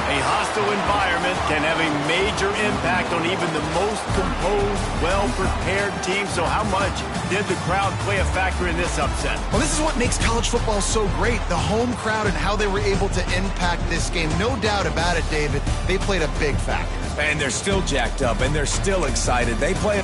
A: A hostile environment can have a major impact on even the most composed, well-prepared team. So how much did the crowd play a factor in this upset?
D: Well, this is what makes college football so great, the home crowd and how they were able to impact this game. No doubt about it, David. They played a big factor.
B: And they're still jacked up, and they're still excited. They play...